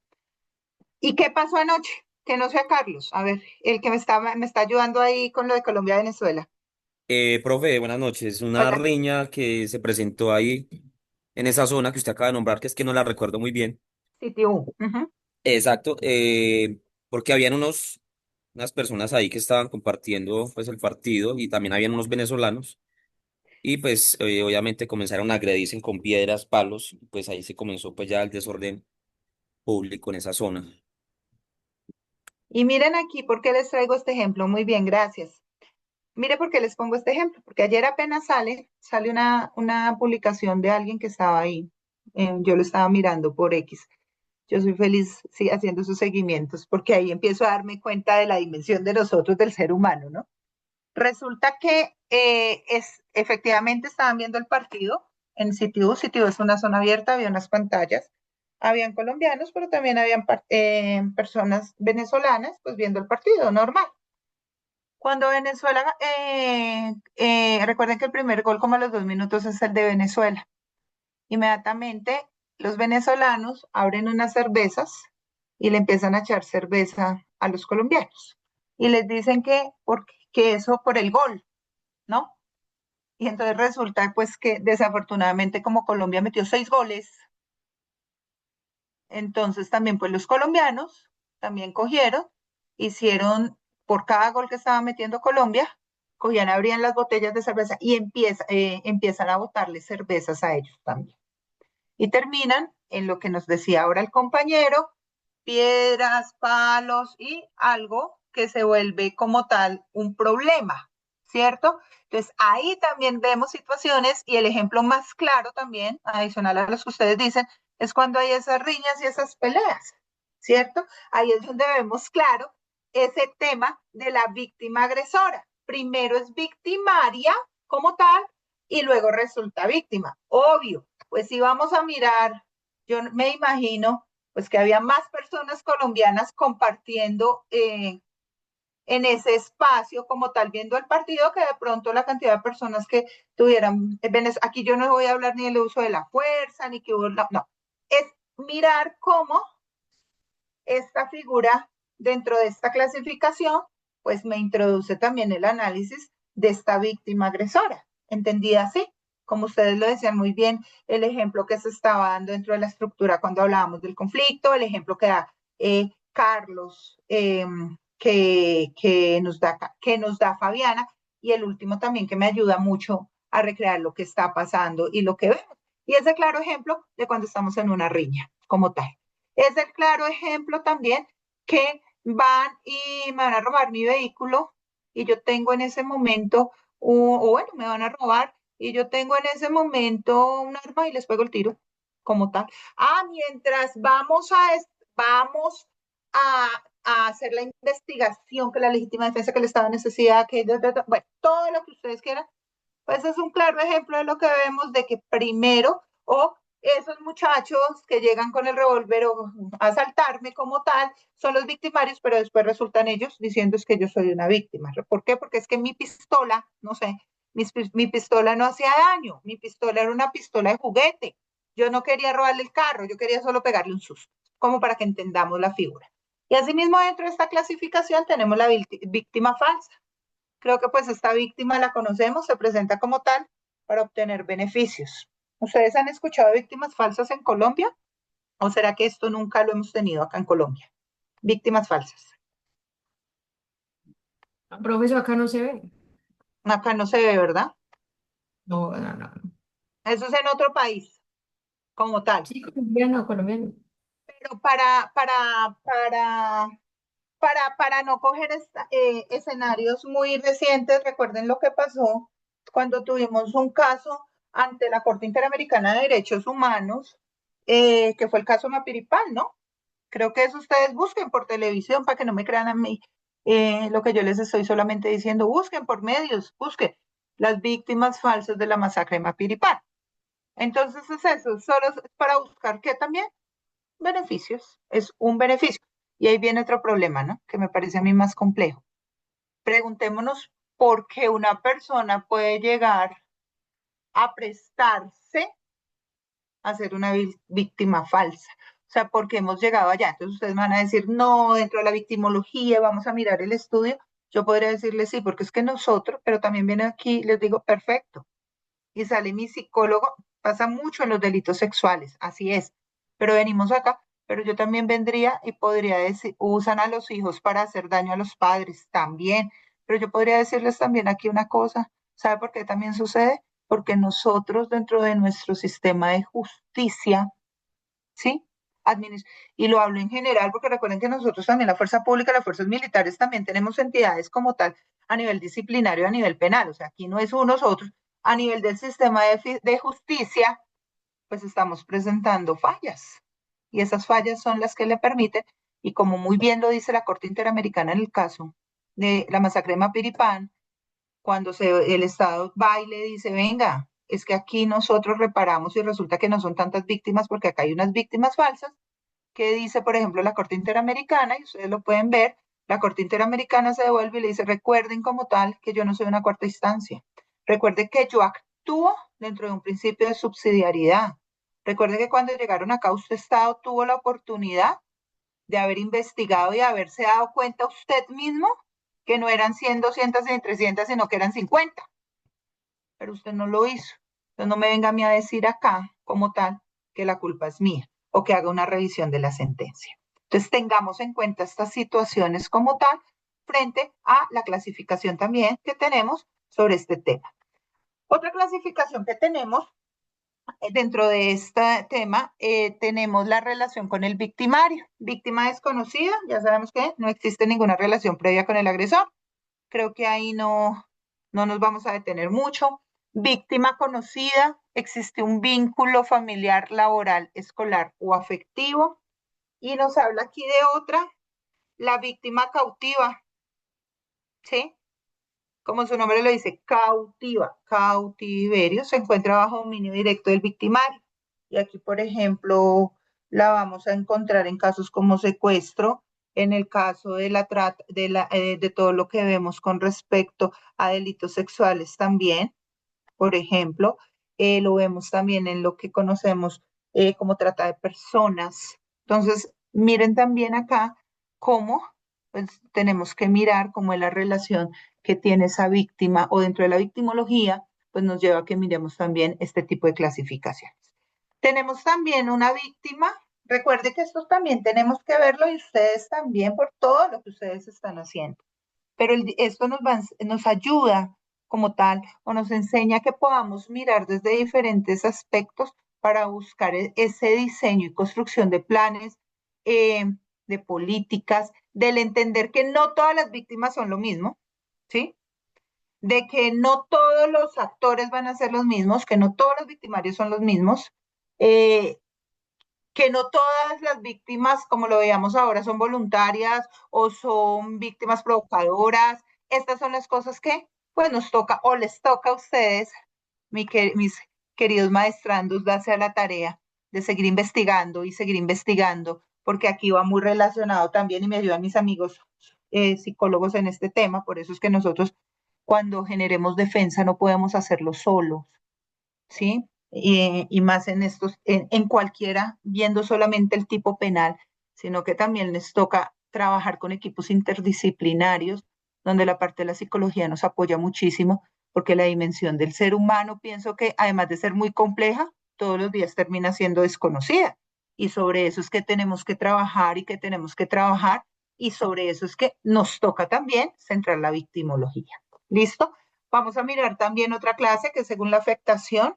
B: ¿Y qué pasó anoche? Que no sea Carlos. A ver, el que me está ayudando ahí con lo de Colombia-Venezuela.
G: Profe, buenas noches. Una
B: Oiga,
G: riña que se presentó ahí en esa zona que usted acaba de nombrar, que es que no la recuerdo muy bien.
B: CTU. Ujú.
G: Exacto, porque habían unas personas ahí que estaban compartiendo pues el partido y también habían unos venezolanos y pues obviamente comenzaron a agredirse con piedras, palos, y pues ahí se comenzó pues ya el desorden público en esa zona.
B: Y miren aquí por qué les traigo este ejemplo. Muy bien, gracias. Mire por qué les pongo este ejemplo. Porque ayer apenas sale una publicación de alguien que estaba ahí. Yo lo estaba mirando por X. Yo soy feliz, sí, haciendo sus seguimientos, porque ahí empiezo a darme cuenta de la dimensión de nosotros, del ser humano, ¿no? Resulta que efectivamente estaban viendo el partido en CTU. CTU es una zona abierta, había unas pantallas, habían colombianos, pero también habían personas venezolanas, pues viendo el partido, normal. Cuando Venezuela, recuerden que el primer gol como a los 2 minutos es el de Venezuela. Inmediatamente los venezolanos abren unas cervezas y le empiezan a echar cerveza a los colombianos. Y les dicen que eso por el gol, ¿no? Y entonces resulta pues que desafortunadamente como Colombia metió 6 goles, entonces también pues los colombianos también cogieron hicieron, por cada gol que estaba metiendo Colombia, cogían, abrían las botellas de cerveza y empiezan a botarle cervezas a ellos también. Y terminan en lo que nos decía ahora el compañero, piedras, palos y algo que se vuelve como tal un problema, ¿cierto? Entonces ahí también vemos situaciones y el ejemplo más claro también, adicional a los que ustedes dicen, es cuando hay esas riñas y esas peleas, ¿cierto? Ahí es donde vemos claro ese tema de la víctima agresora. Primero es victimaria como tal y luego resulta víctima. Obvio, pues si vamos a mirar, yo me imagino pues que había más personas colombianas compartiendo en ese espacio como tal viendo el partido que de pronto la cantidad de personas que tuvieran, aquí yo no voy a hablar ni del uso de la fuerza, ni que hubo, no, es mirar cómo esta figura dentro de esta clasificación, pues me introduce también el análisis de esta víctima agresora, entendida así, como ustedes lo decían muy bien, el ejemplo que se estaba dando dentro de la estructura cuando hablábamos del conflicto, el ejemplo que da Carlos, que nos da Fabiana, y el último también que me ayuda mucho a recrear lo que está pasando y lo que vemos. Y es el claro ejemplo de cuando estamos en una riña, como tal. Es el claro ejemplo también que van y me van a robar mi vehículo y yo tengo en ese momento, o bueno, me van a robar y yo tengo en ese momento un arma y les pego el tiro como tal. Mientras vamos a hacer la investigación, que la legítima defensa, que el Estado necesita, bueno, todo lo que ustedes quieran, pues es un claro ejemplo de lo que vemos de que primero, o esos muchachos que llegan con el revólver o a asaltarme como tal, son los victimarios, pero después resultan ellos diciendo es que yo soy una víctima. ¿Por qué? Porque es que mi pistola, no sé, mi pistola no hacía daño, mi pistola era una pistola de juguete. Yo no quería robarle el carro, yo quería solo pegarle un susto, como para que entendamos la figura. Y asimismo dentro de esta clasificación tenemos la víctima falsa. Creo que pues esta víctima la conocemos, se presenta como tal para obtener beneficios. ¿Ustedes han escuchado de víctimas falsas en Colombia? ¿O será que esto nunca lo hemos tenido acá en Colombia? Víctimas falsas.
C: Profesor, acá no se ve.
B: Acá no se ve, ¿verdad?
C: No, no, no.
B: Eso es en otro país, como tal.
C: Sí, colombiano, colombiano.
B: Pero para no coger escenarios muy recientes, recuerden lo que pasó cuando tuvimos un caso ante la Corte Interamericana de Derechos Humanos, que fue el caso Mapiripán, ¿no? Creo que eso ustedes busquen por televisión para que no me crean a mí lo que yo les estoy solamente diciendo. Busquen por medios, busquen las víctimas falsas de la masacre de Mapiripán. Entonces es eso, solo es para buscar que también beneficios, es un beneficio. Y ahí viene otro problema, ¿no? Que me parece a mí más complejo. Preguntémonos por qué una persona puede llegar a prestarse a ser una víctima falsa. O sea, porque hemos llegado allá. Entonces ustedes me van a decir, no, dentro de la victimología vamos a mirar el estudio. Yo podría decirles sí, porque es que nosotros, pero también viene aquí, les digo, perfecto. Y sale mi psicólogo, pasa mucho en los delitos sexuales, así es. Pero venimos acá, pero yo también vendría y podría decir, usan a los hijos para hacer daño a los padres, también. Pero yo podría decirles también aquí una cosa, ¿sabe por qué también sucede? Porque nosotros dentro de nuestro sistema de justicia, ¿sí? Y lo hablo en general porque recuerden que nosotros también, la fuerza pública, las fuerzas militares, también tenemos entidades como tal a nivel disciplinario, a nivel penal. O sea, aquí no es unos otros. A nivel del sistema de justicia, pues estamos presentando fallas. Y esas fallas son las que le permiten, y como muy bien lo dice la Corte Interamericana en el caso de la masacre de Mapiripán, cuando el Estado va y le dice, venga, es que aquí nosotros reparamos y resulta que no son tantas víctimas porque acá hay unas víctimas falsas, que dice, por ejemplo, la Corte Interamericana, y ustedes lo pueden ver, la Corte Interamericana se devuelve y le dice, recuerden como tal que yo no soy una cuarta instancia. Recuerden que yo actúo dentro de un principio de subsidiariedad. Recuerden que cuando llegaron acá, usted Estado tuvo la oportunidad de haber investigado y haberse dado cuenta usted mismo que no eran 100, 200 ni 300, sino que eran 50. Pero usted no lo hizo. Entonces no me venga a mí a decir acá, como tal, que la culpa es mía o que haga una revisión de la sentencia. Entonces, tengamos en cuenta estas situaciones como tal frente a la clasificación también que tenemos sobre este tema. Otra clasificación que tenemos dentro de este tema, tenemos la relación con el victimario. Víctima desconocida, ya sabemos que no existe ninguna relación previa con el agresor. Creo que ahí no nos vamos a detener mucho. Víctima conocida, existe un vínculo familiar, laboral, escolar o afectivo. Y nos habla aquí de otra, la víctima cautiva, ¿sí? Como su nombre lo dice, cautiva, cautiverio, se encuentra bajo dominio directo del victimario. Y aquí, por ejemplo, la vamos a encontrar en casos como secuestro, en el caso de la trata, de todo lo que vemos con respecto a delitos sexuales también, por ejemplo, lo vemos también en lo que conocemos como trata de personas. Entonces, miren también acá cómo pues, tenemos que mirar cómo es la relación que tiene esa víctima o dentro de la victimología, pues nos lleva a que miremos también este tipo de clasificaciones. Tenemos también una víctima. Recuerde que esto también tenemos que verlo y ustedes también por todo lo que ustedes están haciendo. Pero esto nos ayuda como tal o nos enseña que podamos mirar desde diferentes aspectos para buscar ese diseño y construcción de planes, eh, de políticas, del entender que no todas las víctimas son lo mismo, ¿sí? De que no todos los actores van a ser los mismos, que no todos los victimarios son los mismos, eh, que no todas las víctimas, como lo veíamos ahora, son voluntarias o son víctimas provocadoras. Estas son las cosas que pues nos toca o les toca a ustedes, mis queridos maestrandos, darse a la tarea de seguir investigando, porque aquí va muy relacionado también y me ayudan mis amigos psicólogos en este tema, por eso es que nosotros cuando generemos defensa no podemos hacerlo solos, ¿sí? Y más en estos, en cualquiera, viendo solamente el tipo penal, sino que también les toca trabajar con equipos interdisciplinarios, donde la parte de la psicología nos apoya muchísimo, porque la dimensión del ser humano, pienso que además de ser muy compleja, todos los días termina siendo desconocida. Y sobre eso es que tenemos que trabajar y sobre eso es que nos toca también centrar la victimología. ¿Listo? Vamos a mirar también otra clase que según la afectación,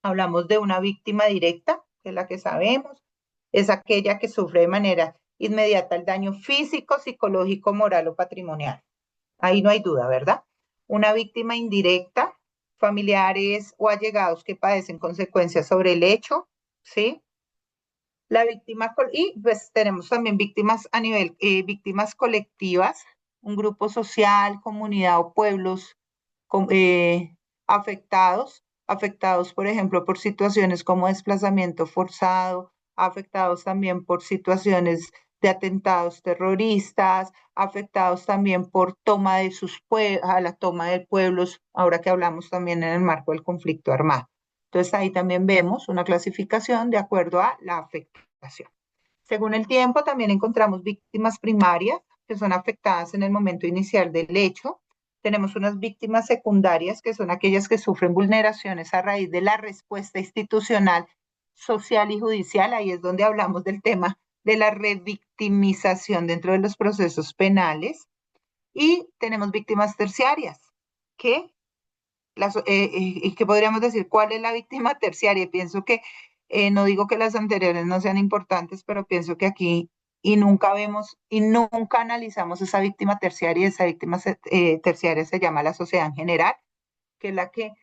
B: hablamos de una víctima directa, que es la que sabemos, es aquella que sufre de manera inmediata el daño físico, psicológico, moral o patrimonial. Ahí no hay duda, ¿verdad? Una víctima indirecta, familiares o allegados que padecen consecuencias sobre el hecho, ¿sí? La víctima, y pues tenemos también víctimas a nivel, víctimas colectivas, un grupo social, comunidad o pueblos afectados, por ejemplo, por situaciones como desplazamiento forzado, afectados también por situaciones de atentados terroristas, afectados también por toma de a la toma de pueblos, ahora que hablamos también en el marco del conflicto armado. Entonces ahí también vemos una clasificación de acuerdo a la afectación. Según el tiempo, también encontramos víctimas primarias que son afectadas en el momento inicial del hecho. Tenemos unas víctimas secundarias que son aquellas que sufren vulneraciones a raíz de la respuesta institucional, social y judicial. Ahí es donde hablamos del tema de la revictimización dentro de los procesos penales. Y tenemos víctimas terciarias, que y que podríamos decir cuál es la víctima terciaria. Pienso que, no digo que las anteriores no sean importantes, pero pienso que aquí y nunca vemos y nunca analizamos esa víctima terciaria, y esa víctima terciaria se llama la sociedad en general, que es la que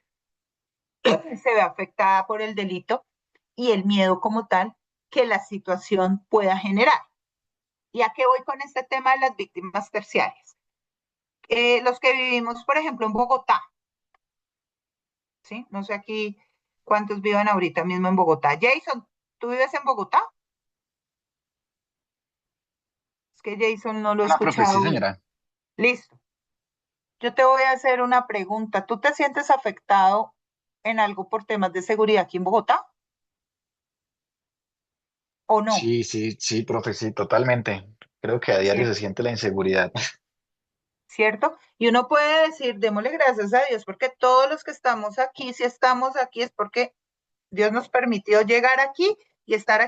B: se ve afectada por el delito y el miedo como tal que la situación pueda generar. ¿Y a qué voy con este tema de las víctimas terciarias? Los que vivimos, por ejemplo, en Bogotá, ¿sí? No sé aquí cuántos viven ahorita mismo en Bogotá. Jason, ¿tú vives en Bogotá? Es que Jason no lo he
H: Hola, profe, sí,
B: escuchado.
H: señora.
B: Listo. Yo te voy a hacer una pregunta. ¿Tú te sientes afectado en algo por temas de seguridad aquí en Bogotá o no?
H: Sí, sí, sí, profe, sí, totalmente. Creo que a diario se
B: ¿Cierto?
H: siente la inseguridad.
B: ¿Cierto? Y uno puede decir, démosle gracias a Dios, porque todos los que estamos aquí, si estamos aquí, es porque Dios nos permitió llegar aquí y estar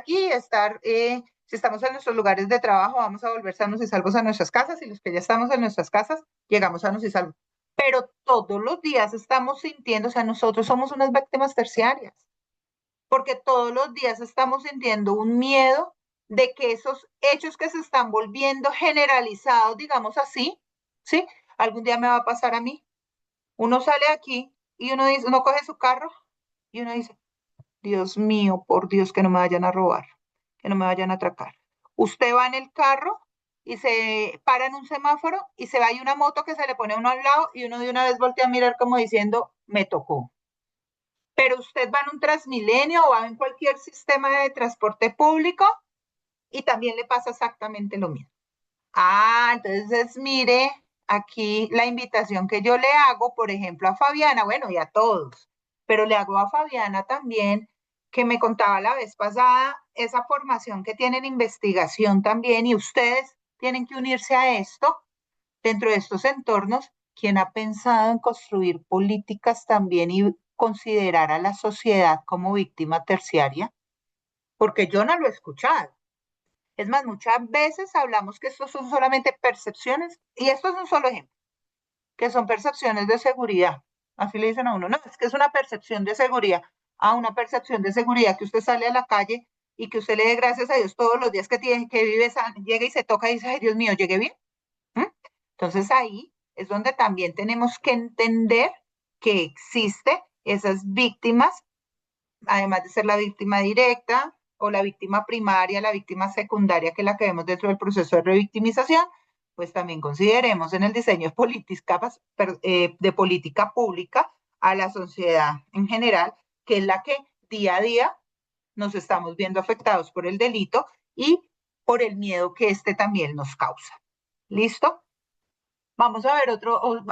B: Si estamos en nuestros lugares de trabajo, vamos a volver sanos y salvos a nuestras casas, y los que ya estamos en nuestras casas, llegamos sanos y salvos. Pero todos los días estamos sintiendo, o sea, nosotros somos unas víctimas terciarias, porque todos los días estamos sintiendo un miedo de que esos hechos que se están volviendo generalizados, digamos así, ¿sí? Algún día me va a pasar a mí. Uno sale aquí y uno dice, uno coge su carro y uno dice, Dios mío, por Dios, que no me vayan a robar, que no me vayan a atracar. Usted va en el carro y se para en un semáforo y se va, hay una moto que se le pone a uno al lado y uno de una vez voltea a mirar como diciendo, me tocó. Pero usted va en un Transmilenio o va en cualquier sistema de transporte público y también le pasa exactamente lo mismo. Entonces mire aquí la invitación que yo le hago, por ejemplo, a Fabiana, bueno, y a todos, pero le hago a Fabiana también, que me contaba la vez pasada, esa formación que tiene en investigación también, y ustedes tienen que unirse a esto, dentro de estos entornos, quien ha pensado en construir políticas también y considerar a la sociedad como víctima terciaria, porque yo no lo he escuchado. Es más, muchas veces hablamos que estos son solamente percepciones, y esto es un solo ejemplo, que son percepciones de seguridad. Así le dicen a uno, no, es que es una percepción de seguridad. Una percepción de seguridad que usted sale a la calle y que usted le dé gracias a Dios todos los días que tiene, que vive, llega y se toca y dice, ay Dios mío, llegué bien. ¿Mm? Entonces ahí es donde también tenemos que entender que existe esas víctimas, además de ser la víctima directa o la víctima primaria, la víctima secundaria, que es la que vemos dentro del proceso de revictimización, pues también consideremos en el diseño de política pública a la sociedad en general, que es la que día a día nos estamos viendo afectados por el delito y por el miedo que este también nos causa. ¿Listo? Vamos a ver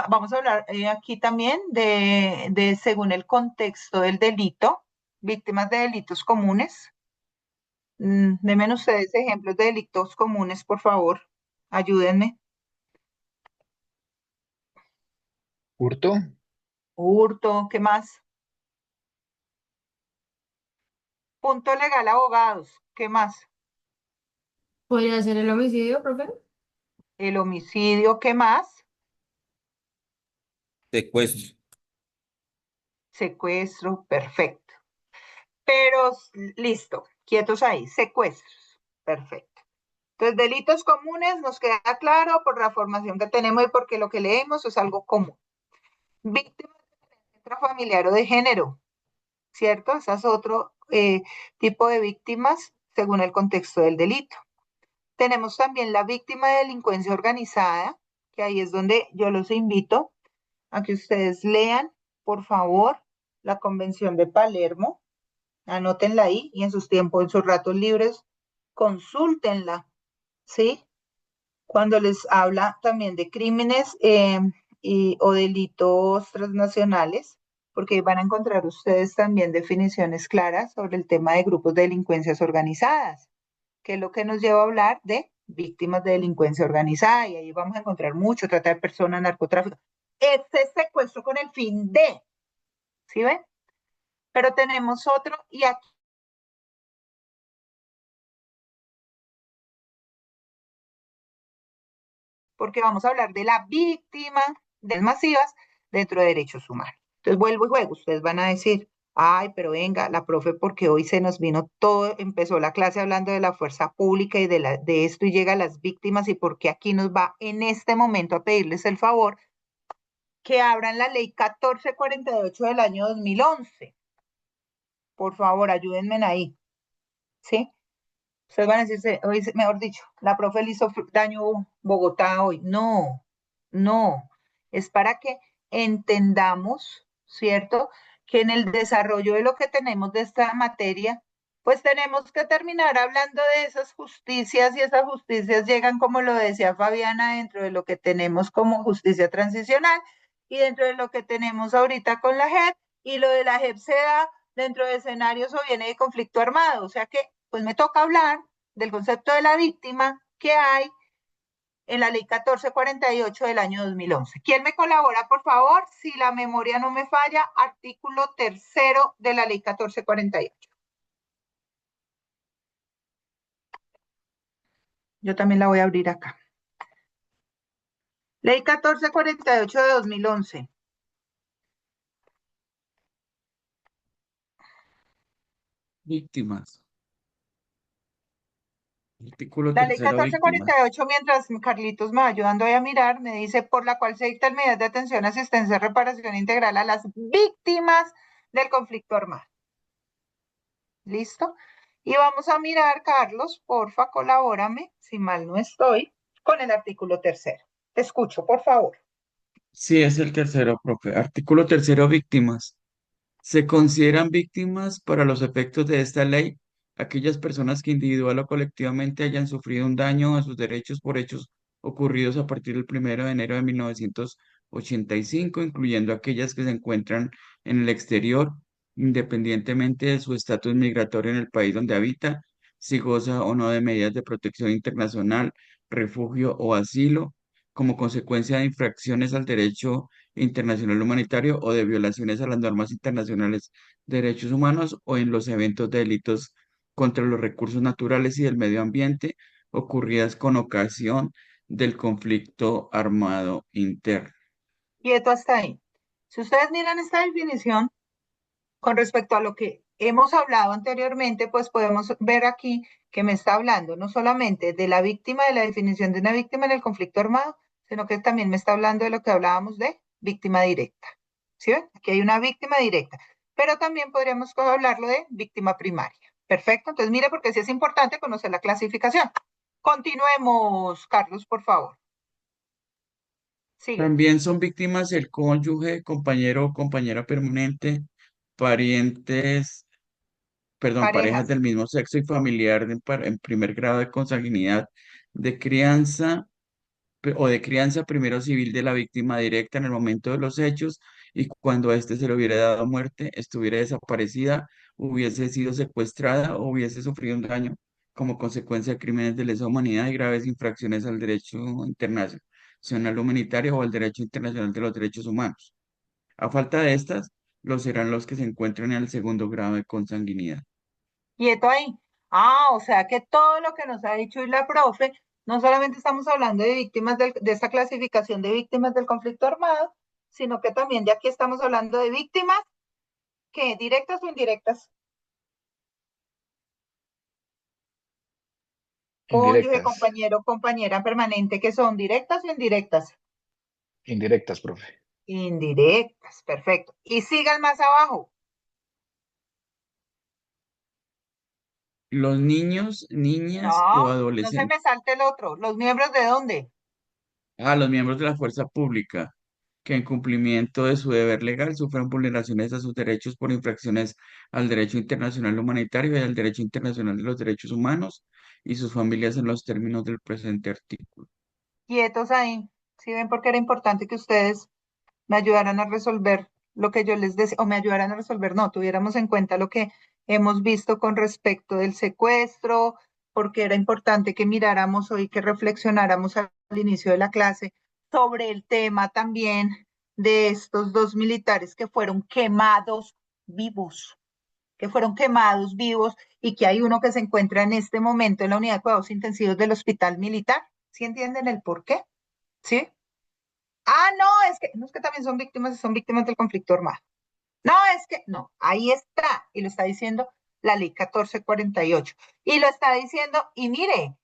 B: vamos a hablar aquí también de según el contexto del delito, víctimas de delitos comunes. Denme ustedes ejemplos de delitos comunes, por favor. Ayúdenme.
H: Hurto,
B: Hurto, ¿qué más? Punto legal, abogados, ¿qué más?
C: ¿Podría ser el homicidio, profe?
B: El homicidio, ¿qué más?
G: Secuestro.
B: Secuestro, perfecto. Pero listo, quietos ahí, secuestros, perfecto. Entonces, delitos comunes nos queda claro por la formación que tenemos y porque lo que leemos es algo común. Víctimas de violencia intrafamiliar o de género, ¿cierto? Ese es otro tipo de víctimas según el contexto del delito. Tenemos también la víctima de delincuencia organizada, que ahí es donde yo los invito a que ustedes lean, por favor, la Convención de Palermo, anótenla ahí y en sus tiempos, en sus ratos libres, consúltenla, ¿sí? Cuando les habla también de crímenes o delitos transnacionales, porque van a encontrar ustedes también definiciones claras sobre el tema de grupos de delincuencias organizadas, que es lo que nos lleva a hablar de víctimas de delincuencia organizada, y ahí vamos a encontrar mucho, trata de personas, narcotráfico. Este secuestro con el fin de, ¿sí ven? Pero tenemos otro, y aquí porque vamos a hablar de la víctima de masivas dentro de derechos humanos. Entonces vuelvo y juego, ustedes van a decir, ay, pero venga, la profe, porque hoy se nos vino todo, empezó la clase hablando de la fuerza pública y de esto y llega a las víctimas y porque aquí nos va en este momento a pedirles el favor que abran la ley 1448 del año 2011. Por favor, ayúdenme ahí, ¿sí? Ustedes van a decirse, hoy, mejor dicho, la profe le hizo daño Bogotá hoy. No, no. Es para que entendamos, ¿cierto? Que en el desarrollo de lo que tenemos de esta materia, pues tenemos que terminar hablando de esas justicias y esas justicias llegan, como lo decía Fabiana, dentro de lo que tenemos como justicia transicional y dentro de lo que tenemos ahorita con la JEP y lo de la JEP se da dentro de escenarios o viene de conflicto armado. O sea que pues me toca hablar del concepto de la víctima que hay en la ley 1448 del año 2011. ¿Quién me colabora, por favor? Si la memoria no me falla, artículo 3º de la ley 1448. Yo también la voy a abrir acá. Ley 1448 de 2011.
D: Víctimas. Artículo
B: La ley
D: tercero, víctimas.
B: 1448, mientras Carlitos me va ayudando ahí a mirar, me dice, por la cual se dictan medidas de atención, asistencia, reparación integral a las víctimas del conflicto armado. ¿Listo? Y vamos a mirar, Carlos, porfa, colabórame, si mal no estoy, con el artículo tercero. Te escucho, por favor.
D: Sí, es el tercero, profe. Artículo tercero, víctimas. Se consideran víctimas para los efectos de esta ley aquellas personas que individual o colectivamente hayan sufrido un daño a sus derechos por hechos ocurridos a partir del 1 de enero de 1985, incluyendo aquellas que se encuentran en el exterior, independientemente de su estatus migratorio en el país donde habita, si goza o no de medidas de protección internacional, refugio o asilo, como consecuencia de infracciones al derecho internacional humanitario o de violaciones a las normas internacionales de derechos humanos o en los eventos de delitos contra los recursos naturales y del medio ambiente ocurridas con ocasión del conflicto armado interno.
B: Quieto hasta ahí. Si ustedes miran esta definición, con respecto a lo que hemos hablado anteriormente, pues podemos ver aquí que me está hablando no solamente de la víctima, de la definición de una víctima en el conflicto armado, sino que también me está hablando de lo que hablábamos de víctima directa. ¿Sí ven? Aquí hay una víctima directa, pero también podríamos hablarlo de víctima primaria. Perfecto, entonces mire porque sí es importante conocer la clasificación. Continuemos, Carlos, por favor. Sigue.
D: También son víctimas el cónyuge, compañero o compañera permanente, parientes, perdón, parejas
B: Parejas.
D: del mismo sexo y familiar en primer grado de consanguinidad de crianza o de crianza primero civil de la víctima directa en el momento de los hechos y cuando a éste se le hubiera dado muerte, estuviera desaparecida, hubiese sido secuestrada o hubiese sufrido un daño como consecuencia de crímenes de lesa humanidad y graves infracciones al derecho internacional humanitario o al derecho internacional de los derechos humanos. A falta de estas, los serán los que se encuentran en el segundo grado de consanguinidad.
B: Quieto ahí. O sea que todo lo que nos ha dicho hoy la profe, no solamente estamos hablando de víctimas de esta clasificación de víctimas del conflicto armado, sino que también de aquí estamos hablando de víctimas, ¿qué? ¿Directas o indirectas? Cónyuge,
H: Indirectas.
B: compañero, compañera permanente, ¿que son directas o indirectas?
H: Indirectas, profe.
B: Indirectas, perfecto. Y sigan más abajo.
D: Los niños, niñas o
B: No se
D: adolescentes.
B: me salte el otro. ¿Los miembros de dónde?
D: Los miembros de la fuerza pública que en cumplimiento de su deber legal sufren vulneraciones a sus derechos por infracciones al derecho internacional humanitario y al derecho internacional de los derechos humanos y sus familias en los términos del presente artículo.
B: Quietos ahí. ¿Sí ven por qué era importante que ustedes me ayudaran a resolver lo que yo les decía, o me ayudaran a resolver, no, tuviéramos en cuenta lo que hemos visto con respecto del secuestro, porque era importante que miráramos hoy, que reflexionáramos al inicio de la clase sobre el tema también de estos dos militares que fueron quemados vivos, y que hay uno que se encuentra en este momento en la unidad de cuidados intensivos del hospital militar. ¿Sí entienden el por qué? ¿Sí? No, no es que también son víctimas del conflicto armado. No, no, ahí está, y lo está diciendo la ley 1448. Y lo está diciendo, y mire,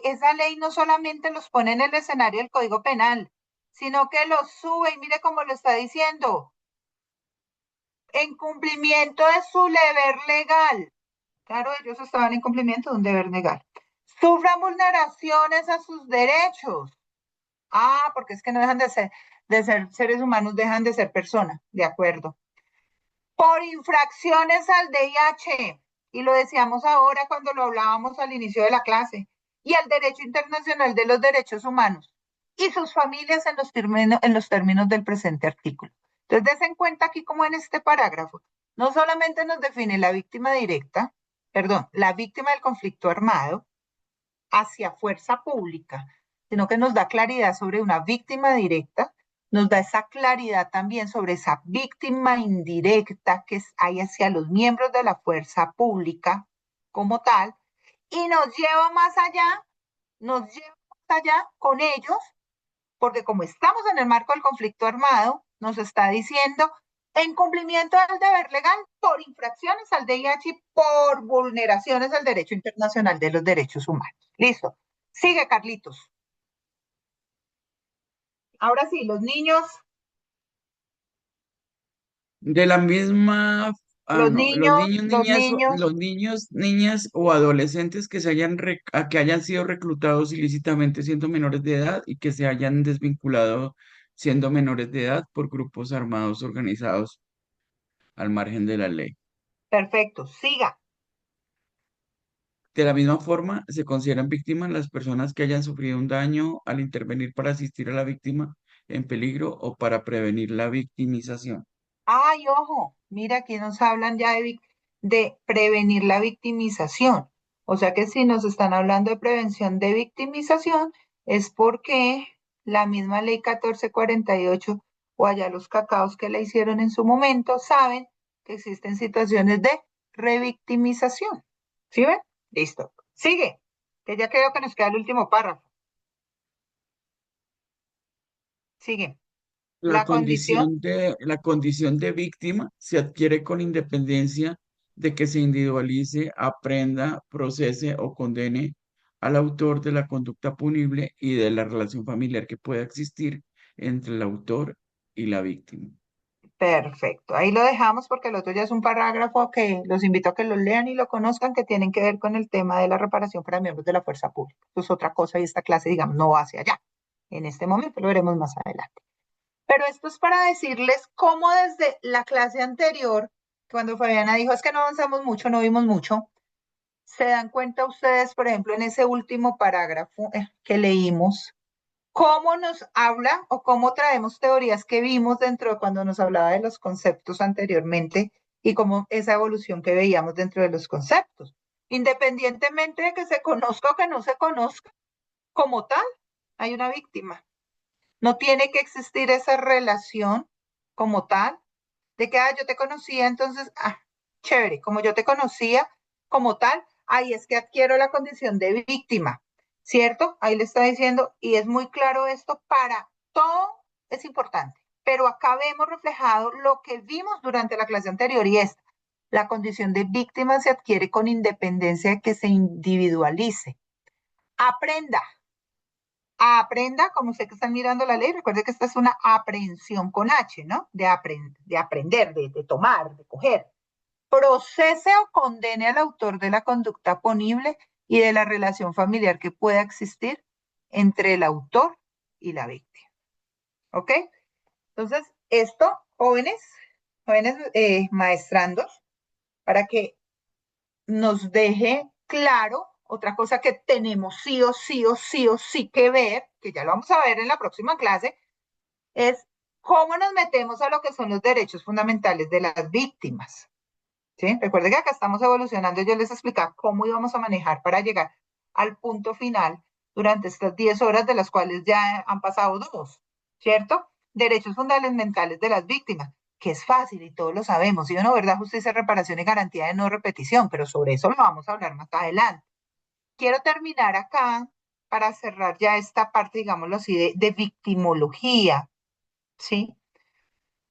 B: esa ley no solamente los pone en el escenario del Código Penal, sino que los sube, y mire cómo lo está diciendo, en cumplimiento de su deber legal. Claro, ellos estaban en cumplimiento de un deber legal. Sufran vulneraciones a sus derechos. Porque es que no dejan de ser seres humanos, dejan de ser personas, de acuerdo. Por infracciones al DIH, y lo decíamos ahora cuando lo hablábamos al inicio de la clase, y al derecho internacional de los derechos humanos, y sus familias en los términos del presente artículo. Entonces, des en cuenta aquí como en este parágrafo, no solamente nos define la víctima directa, perdón, la víctima del conflicto armado hacia fuerza pública, sino que nos da claridad sobre una víctima directa, nos da esa claridad también sobre esa víctima indirecta que hay hacia los miembros de la fuerza pública como tal, y nos lleva más allá nos lleva allá con ellos, porque como estamos en el marco del conflicto armado, nos está diciendo en cumplimiento del deber legal por infracciones al DIH y por vulneraciones al derecho internacional de los derechos humanos. Listo. Sigue, Carlitos. Ahora sí, los niños,
D: De la misma,
B: los
D: no, los
B: niños,
D: niños,
B: los
D: niñas,
B: niños.
D: los niños, niñas o adolescentes que que hayan sido reclutados ilícitamente siendo menores de edad y que se hayan desvinculado siendo menores de edad por grupos armados organizados al margen de la ley.
B: Perfecto, siga.
D: De la misma forma, se consideran víctimas las personas que hayan sufrido un daño al intervenir para asistir a la víctima en peligro o para prevenir la victimización.
B: Ay, ojo, mira, aquí nos hablan ya de prevenir la victimización. O sea que si nos están hablando de prevención de victimización, es porque la misma ley 1448 o allá los cacaos que la hicieron en su momento saben que existen situaciones de revictimización. ¿Sí ven? Listo. Sigue, que ya creo que nos queda el último párrafo. Sigue. La condición.
D: La condición de víctima se adquiere con independencia de que se individualice, aprenda, procese o condene al autor de la conducta punible y de la relación familiar que pueda existir entre el autor y la víctima.
B: Perfecto, ahí lo dejamos porque el otro ya es un parágrafo que los invito a que lo lean y lo conozcan, que tienen que ver con el tema de la reparación para miembros de la fuerza pública. Eso es otra cosa y esta clase, digamos, no va hacia allá. En este momento lo veremos más adelante. Pero esto es para decirles cómo desde la clase anterior, cuando Fabiana dijo, es que no avanzamos mucho, no vimos mucho, se dan cuenta ustedes, por ejemplo, en ese último parágrafo que leímos, cómo nos habla o cómo traemos teorías que vimos dentro de cuando nos hablaba de los conceptos anteriormente y cómo esa evolución que veíamos dentro de los conceptos. Independientemente de que se conozca o que no se conozca, como tal, hay una víctima. No tiene que existir esa relación como tal, de que yo te conocía, entonces, chévere, como yo te conocía como tal, ahí es que adquiero la condición de víctima, ¿cierto? Ahí le está diciendo, y es muy claro esto, para todo es importante, pero acá vemos reflejado lo que vimos durante la clase anterior y es, la condición de víctima se adquiere con independencia de que se individualice. Aprenda, aprenda, como sé que están mirando la ley, recuerde que esta es una aprehensión con H, ¿no? De aprender, de tomar, de coger. Procese o condene al autor de la conducta punible y de la relación familiar que pueda existir entre el autor y la víctima. ¿Ok? Entonces, esto, jóvenes maestrandos, para que nos deje claro otra cosa que tenemos sí o sí o sí o sí que ver, que ya lo vamos a ver en la próxima clase, es cómo nos metemos a lo que son los derechos fundamentales de las víctimas. ¿Sí? Recuerden que acá estamos evolucionando, yo les explicaba cómo íbamos a manejar para llegar al punto final durante estas 10 horas, de las cuales ya han pasado 2, ¿cierto? Derechos fundamentales de las víctimas, que es fácil y todos lo sabemos, ¿sí o no? ¿Verdad? Justicia, reparación y garantía de no repetición, pero sobre eso lo vamos a hablar más adelante. Quiero terminar acá para cerrar ya esta parte, digámoslo así, de victimología, ¿sí?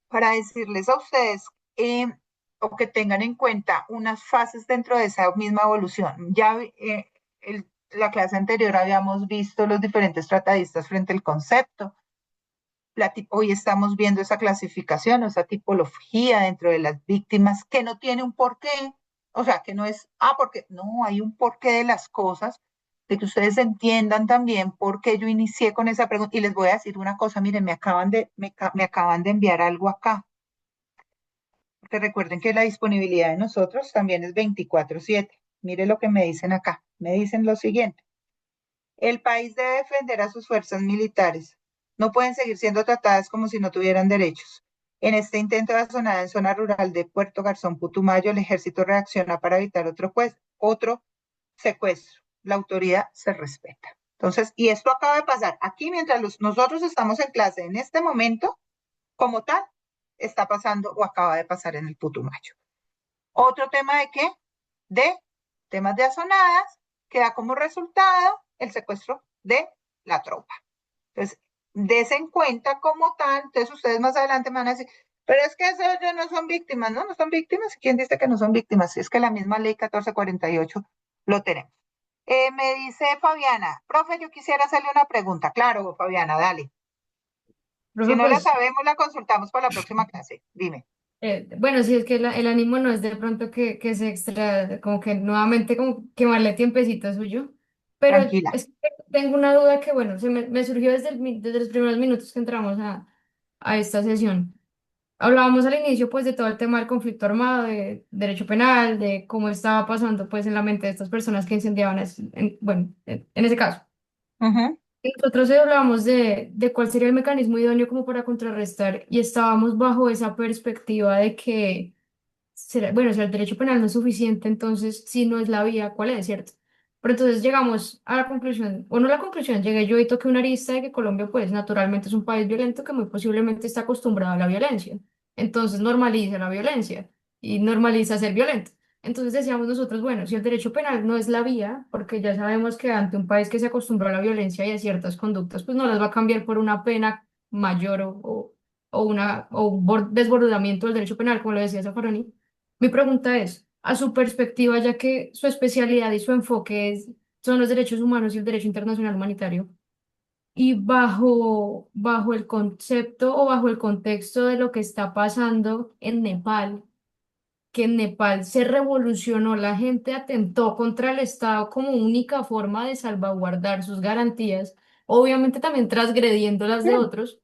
B: Para decirles a ustedes o que tengan en cuenta unas fases dentro de esa misma evolución. Ya la clase anterior habíamos visto los diferentes tratadistas frente al concepto. Hoy estamos viendo esa clasificación, esa tipología dentro de las víctimas que no tiene un porqué, o sea, que no es, porque no, hay un porqué de las cosas, de que ustedes entiendan también por qué yo inicié con esa pregunta. Y les voy a decir una cosa, miren, me acaban de enviar algo acá, porque recuerden que la disponibilidad de nosotros también es 24/7. Mire lo que me dicen acá, me dicen lo siguiente. El país debe defender a sus fuerzas militares. No pueden seguir siendo tratadas como si no tuvieran derechos. En este intento de asonada en zona rural de Puerto Garzón, Putumayo, el ejército reacciona para evitar otro secuestro. La autoridad se respeta. Entonces, y esto acaba de pasar aquí mientras nosotros estamos en clase en este momento, como tal, está pasando o acaba de pasar en el Putumayo. Otro tema de qué? De temas de asonadas, que da como resultado el secuestro de la tropa. Entonces, desen cuenta como tal, entonces ustedes más adelante me van a decir, pero es que esos ya no son víctimas, ¿no? No son víctimas. ¿Quién dice que no son víctimas? Es que la misma ley 1448 lo tenemos. Me dice Fabiana, profe, yo quisiera hacerle una pregunta. Claro, Fabiana, dale. Si
C: Profe,
B: no la
C: pues,
B: sabemos, la consultamos para la próxima clase. Dime.
C: bueno, sí, es que el ánimo no es de pronto que se extra, como que nuevamente como quemarle tiempecito suyo, pero
B: Tranquila.
C: es que tengo una duda que, bueno, me surgió desde los primeros minutos que entramos a esta sesión. Hablábamos al inicio, pues, de todo el tema del conflicto armado, de derecho penal, de cómo estaba pasando, pues, en la mente de estas personas que incendiaban, bueno, en ese caso.
B: Ujú.
C: Y nosotros hablábamos de cuál sería el mecanismo idóneo como para contrarrestar y estábamos bajo esa perspectiva de que, bueno, si el derecho penal no es suficiente, entonces si no es la vía, ¿cuál es, cierto? Pero entonces llegamos a la conclusión, o no la conclusión, llegué yo y toqué una arista de que Colombia, pues, naturalmente es un país violento que muy posiblemente está acostumbrado a la violencia. Entonces normaliza la violencia y normaliza ser violento. Entonces decíamos nosotros, bueno, si el derecho penal no es la vía, porque ya sabemos que ante un país que se acostumbró a la violencia y a ciertas conductas, pues no las va a cambiar por una pena mayor o un desbordamiento del derecho penal, como lo decía Zaffaroni. Mi pregunta es, a su perspectiva, ya que su especialidad y su enfoque son los derechos humanos y el derecho internacional humanitario, y bajo el concepto o bajo el contexto de lo que está pasando en Nepal, que en Nepal se revolucionó, la gente atentó contra el Estado como única forma de salvaguardar sus garantías, obviamente también transgrediendo las de otros,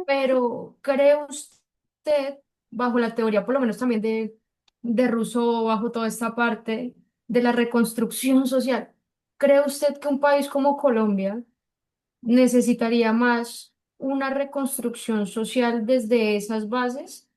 C: pero ¿cree usted, bajo la teoría por lo menos también de Rousseau, bajo toda esta parte de la reconstrucción social, cree usted que un país como Colombia necesitaría más una reconstrucción social desde esas bases,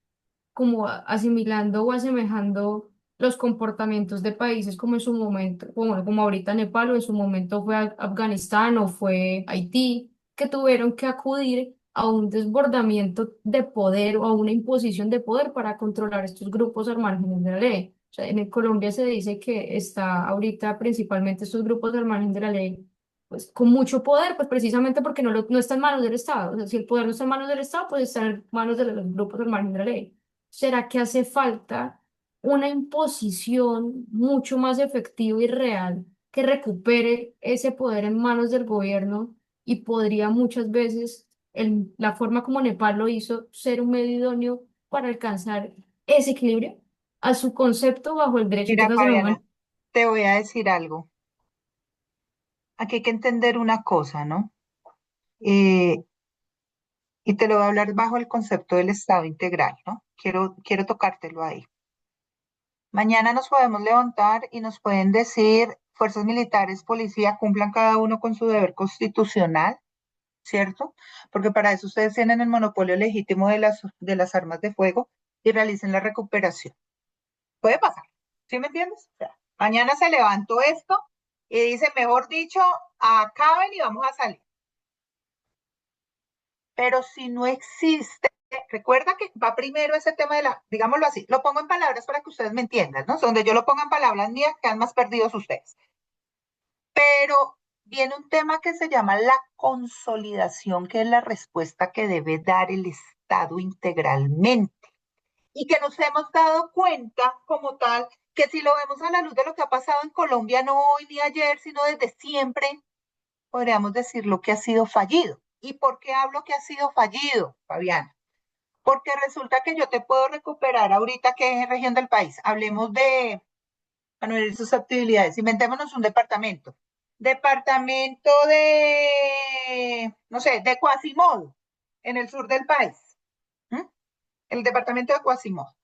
C: como asimilando o asemejando los comportamientos de países como en su momento, como ahorita Nepal o en su momento fue Afganistán o fue Haití, que tuvieron que acudir a un desbordamiento de poder o a una imposición de poder para controlar estos grupos al margen de la ley? O sea, en Colombia se dice que está ahorita principalmente estos grupos al margen de la ley, pues con mucho poder, pues precisamente porque no está en manos del Estado. O sea, si el poder no está en manos del Estado, pues está en manos de los grupos al margen de la ley. ¿Será que hace falta una imposición mucho más efectiva y real que recupere ese poder en manos del gobierno y podría muchas veces, la forma como Nepal lo hizo, ser un medio idóneo para alcanzar ese equilibrio a su concepto bajo el derecho
B: Mira,
C: internacional
B: Fabiana,
C: humano?
B: te voy a decir algo. Aquí hay que entender una cosa, ¿no? Eh, y te lo voy a hablar bajo el concepto del Estado integral, ¿no? Quiero tocártelo ahí. Mañana nos podemos levantar y nos pueden decir, fuerzas militares, policía, cumplan cada uno con su deber constitucional, ¿cierto? Porque para eso ustedes tienen el monopolio legítimo de las armas de fuego y realicen la recuperación. Puede pasar, ¿sí me entiendes? O sea, mañana se levantó esto y dice, mejor dicho, acaben y vamos a salir. Pero si no existe, recuerda que va primero ese tema digámoslo así, lo pongo en palabras para que ustedes me entiendan, ¿no? Donde yo lo ponga en palabras mías, quedan más perdidos ustedes. Pero viene un tema que se llama la consolidación, que es la respuesta que debe dar el Estado integralmente. Y que nos hemos dado cuenta como tal, que si lo vemos a la luz de lo que ha pasado en Colombia, no hoy ni ayer, sino desde siempre, podríamos decir lo que ha sido fallido. ¿Y por qué hablo que ha sido fallido, Fabiana? Porque resulta que yo te puedo recuperar ahorita qué región del país. Hablemos de, bueno, de susceptibilidades. Inventémonos un departamento. Departamento de, no sé, de Quasimodo, en el sur del país. ¿Mm? El departamento de Quasimodo,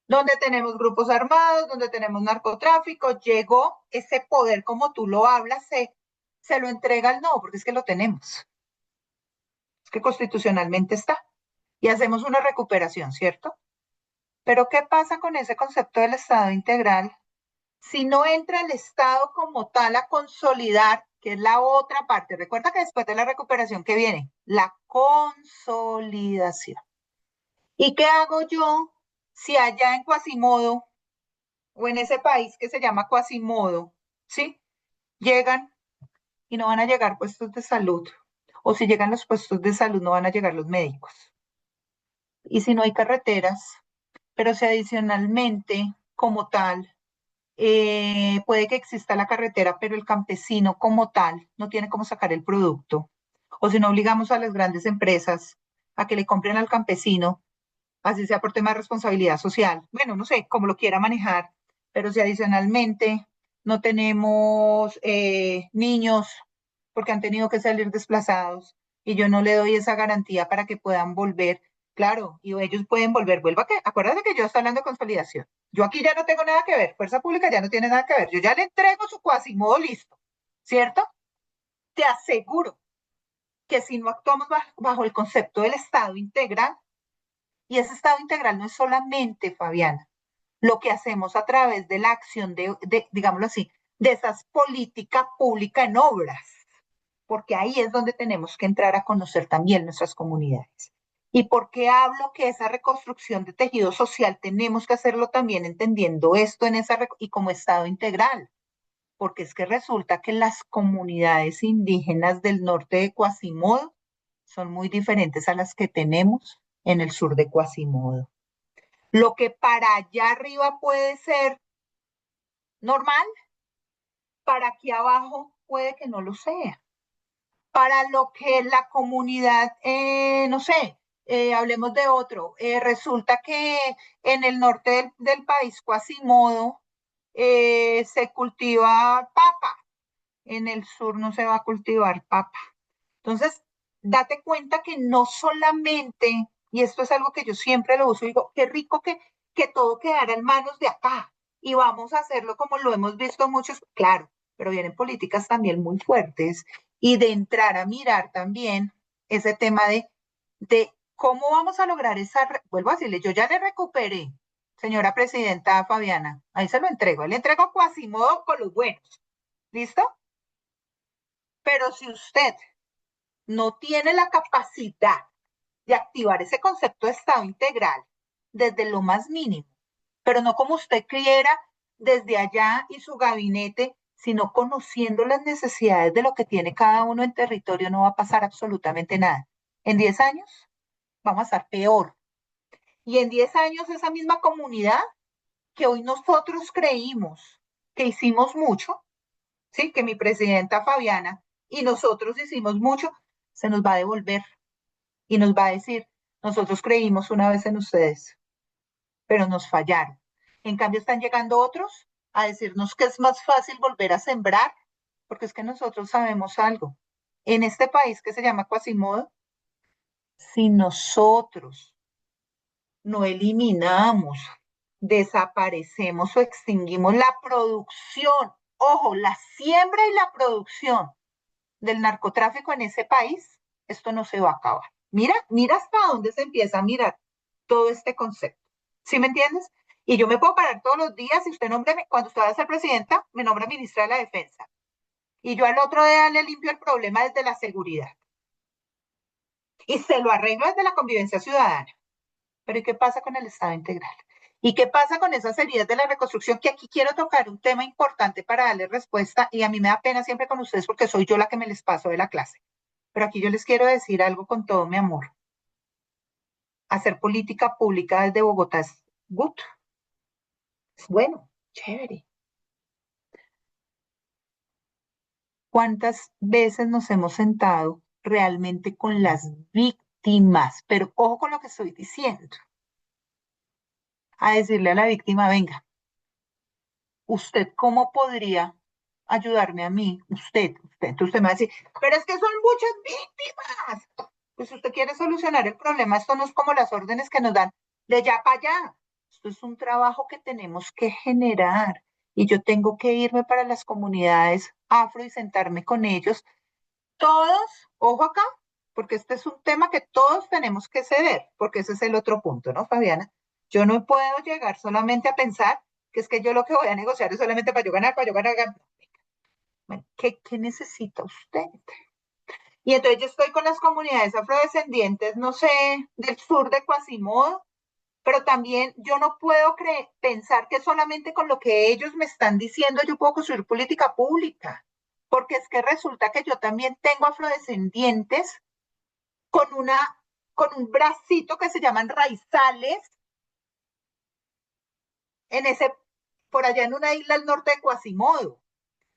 B: donde tenemos grupos armados, donde tenemos narcotráfico. Llegó ese poder, como tú lo hablas, se lo entrega al no, porque es que lo tenemos. Es que constitucionalmente está. Y hacemos una recuperación, ¿cierto? Pero ¿qué pasa con ese concepto del Estado integral? Si no entra el Estado como tal a consolidar, que es la otra parte. Recuerda que después de la recuperación, ¿qué viene? La consolidación. ¿Y qué hago yo si allá en Quasimodo o en ese país que se llama Quasimodo, ¿sí? Llegan y no van a llegar puestos de salud. O si llegan los puestos de salud, no van a llegar los médicos. Y si no hay carreteras, pero si adicionalmente, como tal, puede que exista la carretera, pero el campesino como tal no tiene cómo sacar el producto. O si no obligamos a las grandes empresas a que le compren al campesino, así sea por tema de responsabilidad social, bueno, no sé cómo lo quiera manejar, pero si adicionalmente no tenemos niños porque han tenido que salir desplazados y yo no le doy esa garantía para que puedan volver, claro, y ellos pueden volver, vuelva que, acuérdate que yo estoy hablando de consolidación. Yo aquí ya no tengo nada que ver, Fuerza Pública ya no tiene nada que ver, yo ya le entrego su cuasimodo listo, ¿cierto? Te aseguro que si no actuamos bajo el concepto del Estado integral, y ese Estado integral no es solamente, Fabiana, lo que hacemos a través de la acción digámoslo así, de esas políticas públicas en obras, porque ahí es donde tenemos que entrar a conocer también nuestras comunidades. ¿Y por qué hablo que esa reconstrucción de tejido social tenemos que hacerlo también entendiendo esto en y como Estado integral? Porque es que resulta que las comunidades indígenas del norte de Quasimodo son muy diferentes a las que tenemos en el sur de Quasimodo. Lo que para allá arriba puede ser normal, para aquí abajo puede que no lo sea. Para lo que la comunidad, no sé, hablemos de otro, resulta que en el norte del país, Quasimodo, se cultiva papa, en el sur no se va a cultivar papa. Entonces, date cuenta que no solamente, y esto es algo que yo siempre lo uso, digo, qué rico que todo quedara en manos de acá y vamos a hacerlo como lo hemos visto muchos, claro, pero vienen políticas también muy fuertes y de entrar a mirar también ese tema de cómo vamos a lograr vuelvo a decirle, yo ya le recuperé, señora presidenta Fabiana, ahí se lo entrego, le entrego a Quasimodo con los buenos, ¿listo? Pero si usted no tiene la capacidad de activar ese concepto de Estado integral desde lo más mínimo, pero no como usted quiera desde allá y su gabinete, sino conociendo las necesidades de lo que tiene cada uno en territorio, no va a pasar absolutamente nada. En 10 años vamos a estar peor. Y en 10 años esa misma comunidad que hoy nosotros creímos que hicimos mucho, ¿sí? Que mi presidenta Fabiana y nosotros hicimos mucho, se nos va a devolver y nos va a decir, nosotros creímos una vez en ustedes, pero nos fallaron. En cambio están llegando otros a decirnos que es más fácil volver a sembrar, porque es que nosotros sabemos algo. En este país que se llama Quasimodo, si nosotros no eliminamos, desaparecemos o extinguimos la producción, ojo, la siembra y la producción del narcotráfico en ese país, esto no se va a acabar. Mira, mira hasta dónde se empieza a mirar todo este concepto. ¿Sí me entiendes? Y yo me puedo parar todos los días y usted nombre, cuando usted va a ser presidenta, me nombra ministra de la Defensa. Y yo al otro día le limpio el problema desde la seguridad. Y se lo arreglo desde la convivencia ciudadana. Pero ¿y qué pasa con el Estado integral? ¿Y qué pasa con esas heridas de la reconstrucción? Que aquí quiero tocar un tema importante para darle respuesta y a mí me da pena siempre con ustedes porque soy yo la que me les paso de la clase. Pero aquí yo les quiero decir algo con todo mi amor. Hacer política pública desde Bogotá es good. Es bueno, chévere. ¿Cuántas veces nos hemos sentado realmente con las víctimas? Pero ojo con lo que estoy diciendo. A decirle a la víctima, venga, ¿usted cómo podría ayudarme a mí? Entonces usted me va a decir, pero es que son muchas víctimas. Pues si usted quiere solucionar el problema, esto no es como las órdenes que nos dan de allá para allá. Esto es un trabajo que tenemos que generar. Y yo tengo que irme para las comunidades afro y sentarme con ellos. Todos, ojo acá, porque este es un tema que todos tenemos que ceder, porque ese es el otro punto, ¿no, Fabiana? Yo no puedo llegar solamente a pensar que es que yo lo que voy a negociar es solamente para yo ganar, para yo ganar. Bueno, ¿qué necesita usted? Y entonces yo estoy con las comunidades afrodescendientes, no sé, del sur de Quasimodo, pero también yo no puedo pensar que solamente con lo que ellos me están diciendo yo puedo construir política pública. porque es que resulta que yo también tengo afrodescendientes con un bracito que se llaman raizales por allá en una isla al norte de Quasimodo.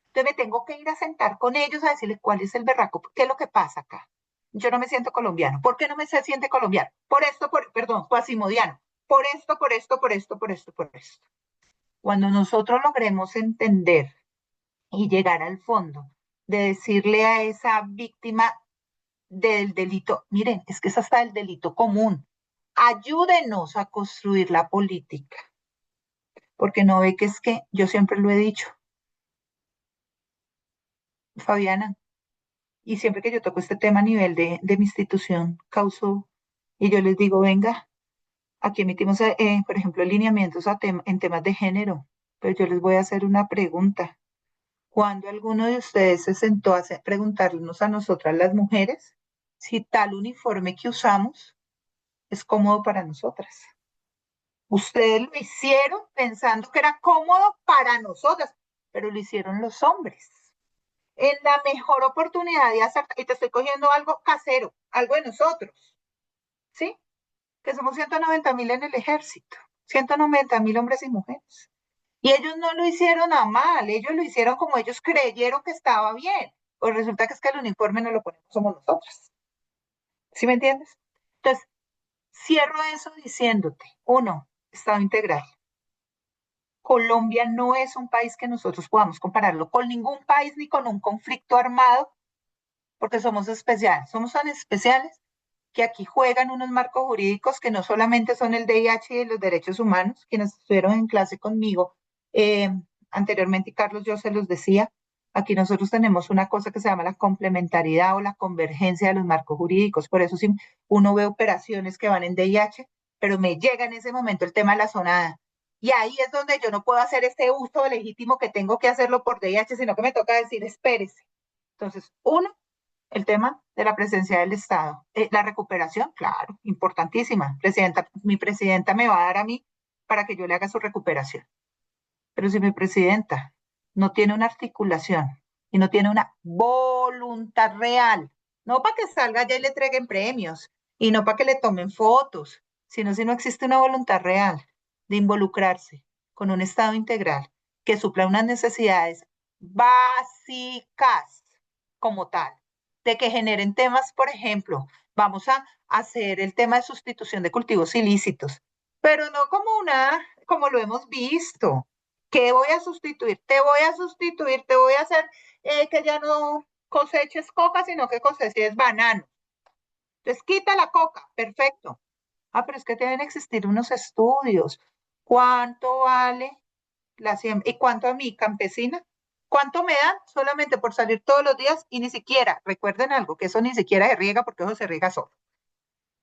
B: Entonces me tengo que ir a sentar con ellos a decirles cuál es el berraco, qué es lo que pasa acá. Yo no me siento colombiano. ¿Por qué no me se siente colombiano? Por esto, perdón, quasimodiano. Por esto, por esto, por esto, por esto, por esto. Cuando nosotros logremos entender y llegar al fondo de decirle a esa víctima del delito, miren, es que es hasta el delito común. Ayúdenos a construir la política, porque no ve que es que yo siempre lo he dicho, Fabiana, y siempre que yo toco este tema a nivel de mi institución, causo, y yo les digo, venga, aquí emitimos, por ejemplo, lineamientos en temas de género, pero yo les voy a hacer una pregunta. ¿Cuándo alguno de ustedes se sentó a preguntarnos a nosotras las mujeres si tal uniforme que usamos es cómodo para nosotras? Ustedes lo hicieron pensando que era cómodo para nosotras, pero lo hicieron los hombres. En la mejor oportunidad de hacer, y te estoy cogiendo algo casero, algo de nosotros, ¿sí? Que somos 190.000 en el ejército, 190.000 hombres y mujeres. Y ellos no lo hicieron a mal, ellos lo hicieron como ellos creyeron que estaba bien. Pues resulta que es que el uniforme no lo ponemos somos nosotros. ¿Sí me entiendes? Entonces, cierro eso diciéndote, uno, Estado integral. Colombia no es un país que nosotros podamos compararlo con ningún país ni con un conflicto armado, porque somos especiales. Somos tan especiales que aquí juegan unos marcos jurídicos que no solamente son el DIH y los derechos humanos, quienes estuvieron en clase conmigo eh, anteriormente, y Carlos, yo se los decía, aquí nosotros tenemos una cosa que se llama la complementariedad o la convergencia de los marcos jurídicos. Por eso si uno ve operaciones que van en DIH, pero me llega en ese momento el tema de la zonada. Y ahí es donde yo no puedo hacer este uso legítimo que tengo que hacerlo por DIH, sino que me toca decir, espérese. Entonces, uno, el tema de la presencia del Estado. La recuperación, claro, importantísima. Mi presidenta me va a dar a mí para que yo le haga su recuperación. Pero si mi presidenta no tiene una articulación y no tiene una voluntad real, no para que salga allá y le entreguen premios y no para que le tomen fotos, sino si no existe una voluntad real de involucrarse con un Estado integral que supla unas necesidades básicas como tal, de que generen temas, por ejemplo, vamos a hacer el tema de sustitución de cultivos ilícitos, pero no como lo hemos visto. ¿Qué voy a sustituir? Te voy a sustituir, te voy a hacer que ya no coseches coca, sino que coseches banano. Entonces quita la coca, perfecto. Ah, pero es que deben existir unos estudios. ¿Cuánto vale la siembra? ¿Y cuánto a mi campesina? ¿Cuánto me dan solamente por salir todos los días? Y ni siquiera, recuerden algo, que eso ni siquiera se riega porque eso se riega solo.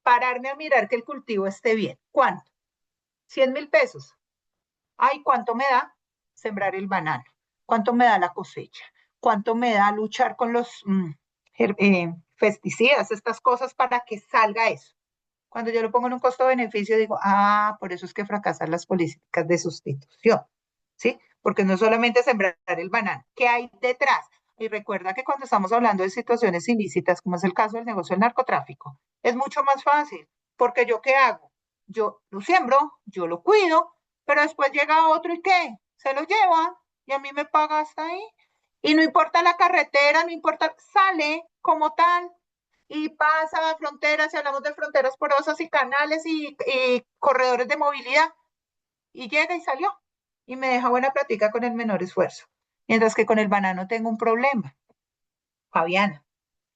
B: Pararme a mirar que el cultivo esté bien. ¿Cuánto? 100.000 pesos. Ay, ¿cuánto me da sembrar el banano? ¿Cuánto me da la cosecha? ¿Cuánto me da luchar con los pesticidas, estas cosas para que salga eso? Cuando yo lo pongo en un costo-beneficio, digo, por eso es que fracasan las políticas de sustitución, ¿sí? Porque no solamente sembrar el banano, ¿qué hay detrás? Y recuerda que cuando estamos hablando de situaciones ilícitas, como es el caso del negocio del narcotráfico, es mucho más fácil, porque ¿yo qué hago? Yo lo siembro, yo lo cuido, pero después llega otro y ¿qué? Se lo lleva y a mí me paga hasta ahí. Y no importa la carretera, no importa, sale como tal y pasa fronteras, si hablamos de fronteras porosas y canales y corredores de movilidad, y llega y salió, y me deja buena plática con el menor esfuerzo. Mientras que con el banano tengo un problema, Fabiana.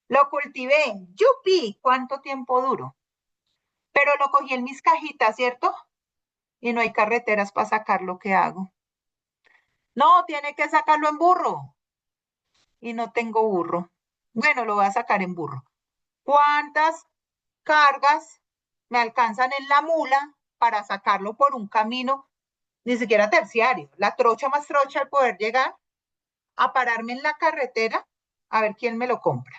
B: Lo cultivé, yupi, ¿cuánto tiempo duro? Pero lo cogí en mis cajitas, ¿cierto? Y no hay carreteras para sacar lo que hago. No, tiene que sacarlo en burro. Y no tengo burro. Bueno, lo voy a sacar en burro. ¿Cuántas cargas me alcanzan en la mula para sacarlo por un camino, ni siquiera terciario, la trocha más trocha al poder llegar a pararme en la carretera a ver quién me lo compra?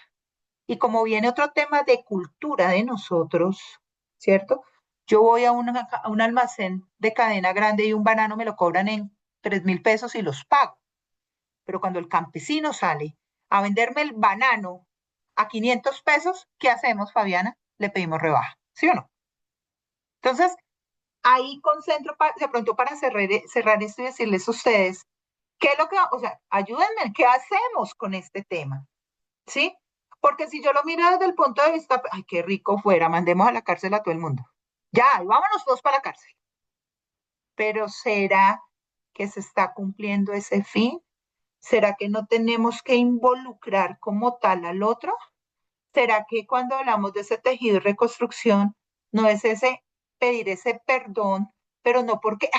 B: Y como viene otro tema de cultura de nosotros, ¿cierto? Yo voy a un almacén de cadena grande y un banano me lo cobran en 3.000 pesos y los pago. Pero cuando el campesino sale a venderme el banano a 500 pesos, ¿qué hacemos, Fabiana? Le pedimos rebaja, ¿sí o no? Entonces, ahí concentro de pronto para cerrar esto y decirles a ustedes, ¿qué es lo que, o sea, ayúdenme, ¿qué hacemos con este tema? ¿Sí? Porque si yo lo miro desde el punto de vista, ay, qué rico fuera, mandemos a la cárcel a todo el mundo. Ya, y vámonos todos para la cárcel. Pero ¿será que se está cumpliendo ese fin? ¿Será que no tenemos que involucrar como tal al otro? ¿Será que cuando hablamos de ese tejido y reconstrucción, no es ese pedir ese perdón, pero no porque,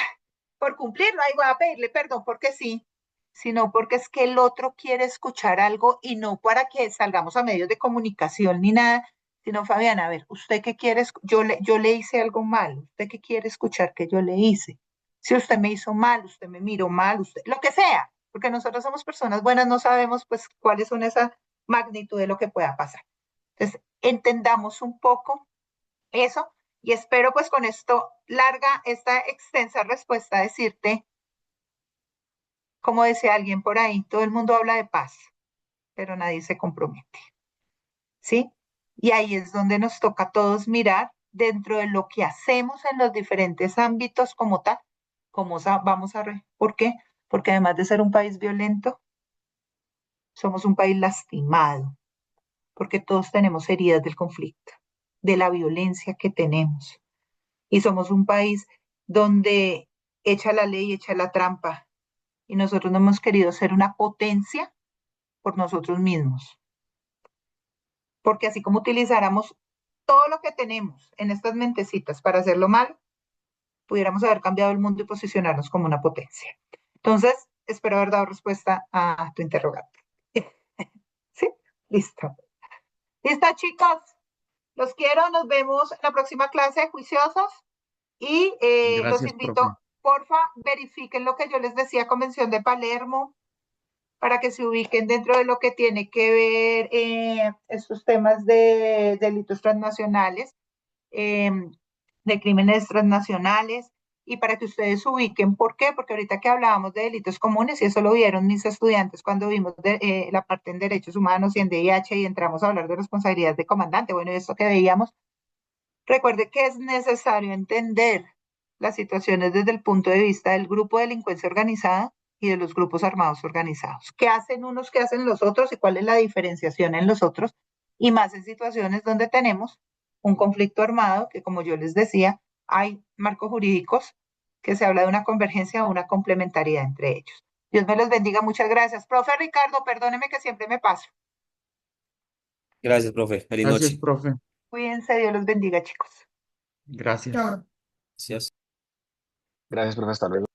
B: por cumplirlo, ahí voy a pedirle perdón porque sí, sino porque es que el otro quiere escuchar algo y no para que salgamos a medios de comunicación ni nada, sino Fabiana, a ver, ¿usted qué quiere? Yo le hice algo mal, ¿usted qué quiere escuchar que yo le hice? Si usted me hizo mal, usted me miró mal, usted, lo que sea, porque nosotros somos personas buenas, no sabemos pues cuáles son esa magnitud de lo que pueda pasar. Entonces, entendamos un poco eso y espero pues con esto larga, esta extensa respuesta decirte, como decía alguien por ahí, todo el mundo habla de paz, pero nadie se compromete, ¿sí? Y ahí es donde nos toca a todos mirar dentro de lo que hacemos en los diferentes ámbitos como tal, cómo vamos a... ¿Por qué? Porque además de ser un país violento, somos un país lastimado, porque todos tenemos heridas del conflicto, de la violencia que tenemos. Y somos un país donde echa la ley, echa la trampa, y nosotros no hemos querido ser una potencia por nosotros mismos. Porque así como utilizáramos todo lo que tenemos en estas mentecitas para hacerlo malo, pudiéramos haber cambiado el mundo y posicionarnos como una potencia. Entonces, espero haber dado respuesta a tu interrogante. ¿Sí? Listo. Listo, chicos. Los quiero. Nos vemos en la próxima clase, juiciosos. Y los
D: Gracias, profe.
B: invito, porfa, verifiquen lo que yo les decía, Convención de Palermo, para que se ubiquen dentro de lo que tiene que ver estos temas de delitos transnacionales, eh, de crímenes transnacionales, y para que ustedes se ubiquen. ¿Por qué? Porque ahorita que hablábamos de delitos comunes, y eso lo vieron mis estudiantes cuando vimos la parte en derechos humanos y en DIH, y entramos a hablar de responsabilidad de comandante, bueno, esto que veíamos, recuerde que es necesario entender las situaciones desde el punto de vista del grupo de delincuencia organizada y de los grupos armados organizados. ¿Qué hacen unos, qué hacen los otros y cuál es la diferenciación en los otros? Y más en situaciones donde tenemos un conflicto armado que, como yo les decía, hay marcos jurídicos que se habla de una convergencia o una complementariedad entre ellos. Dios me los bendiga, muchas gracias. Profe Ricardo, perdóneme que siempre me paso.
G: Gracias, profe. Feliz
D: Gracias,
G: noche.
D: profe.
B: Cuídense, Dios los bendiga, chicos.
D: Gracias.
C: Chao.
G: Gracias.
H: Gracias, profe. Hasta luego.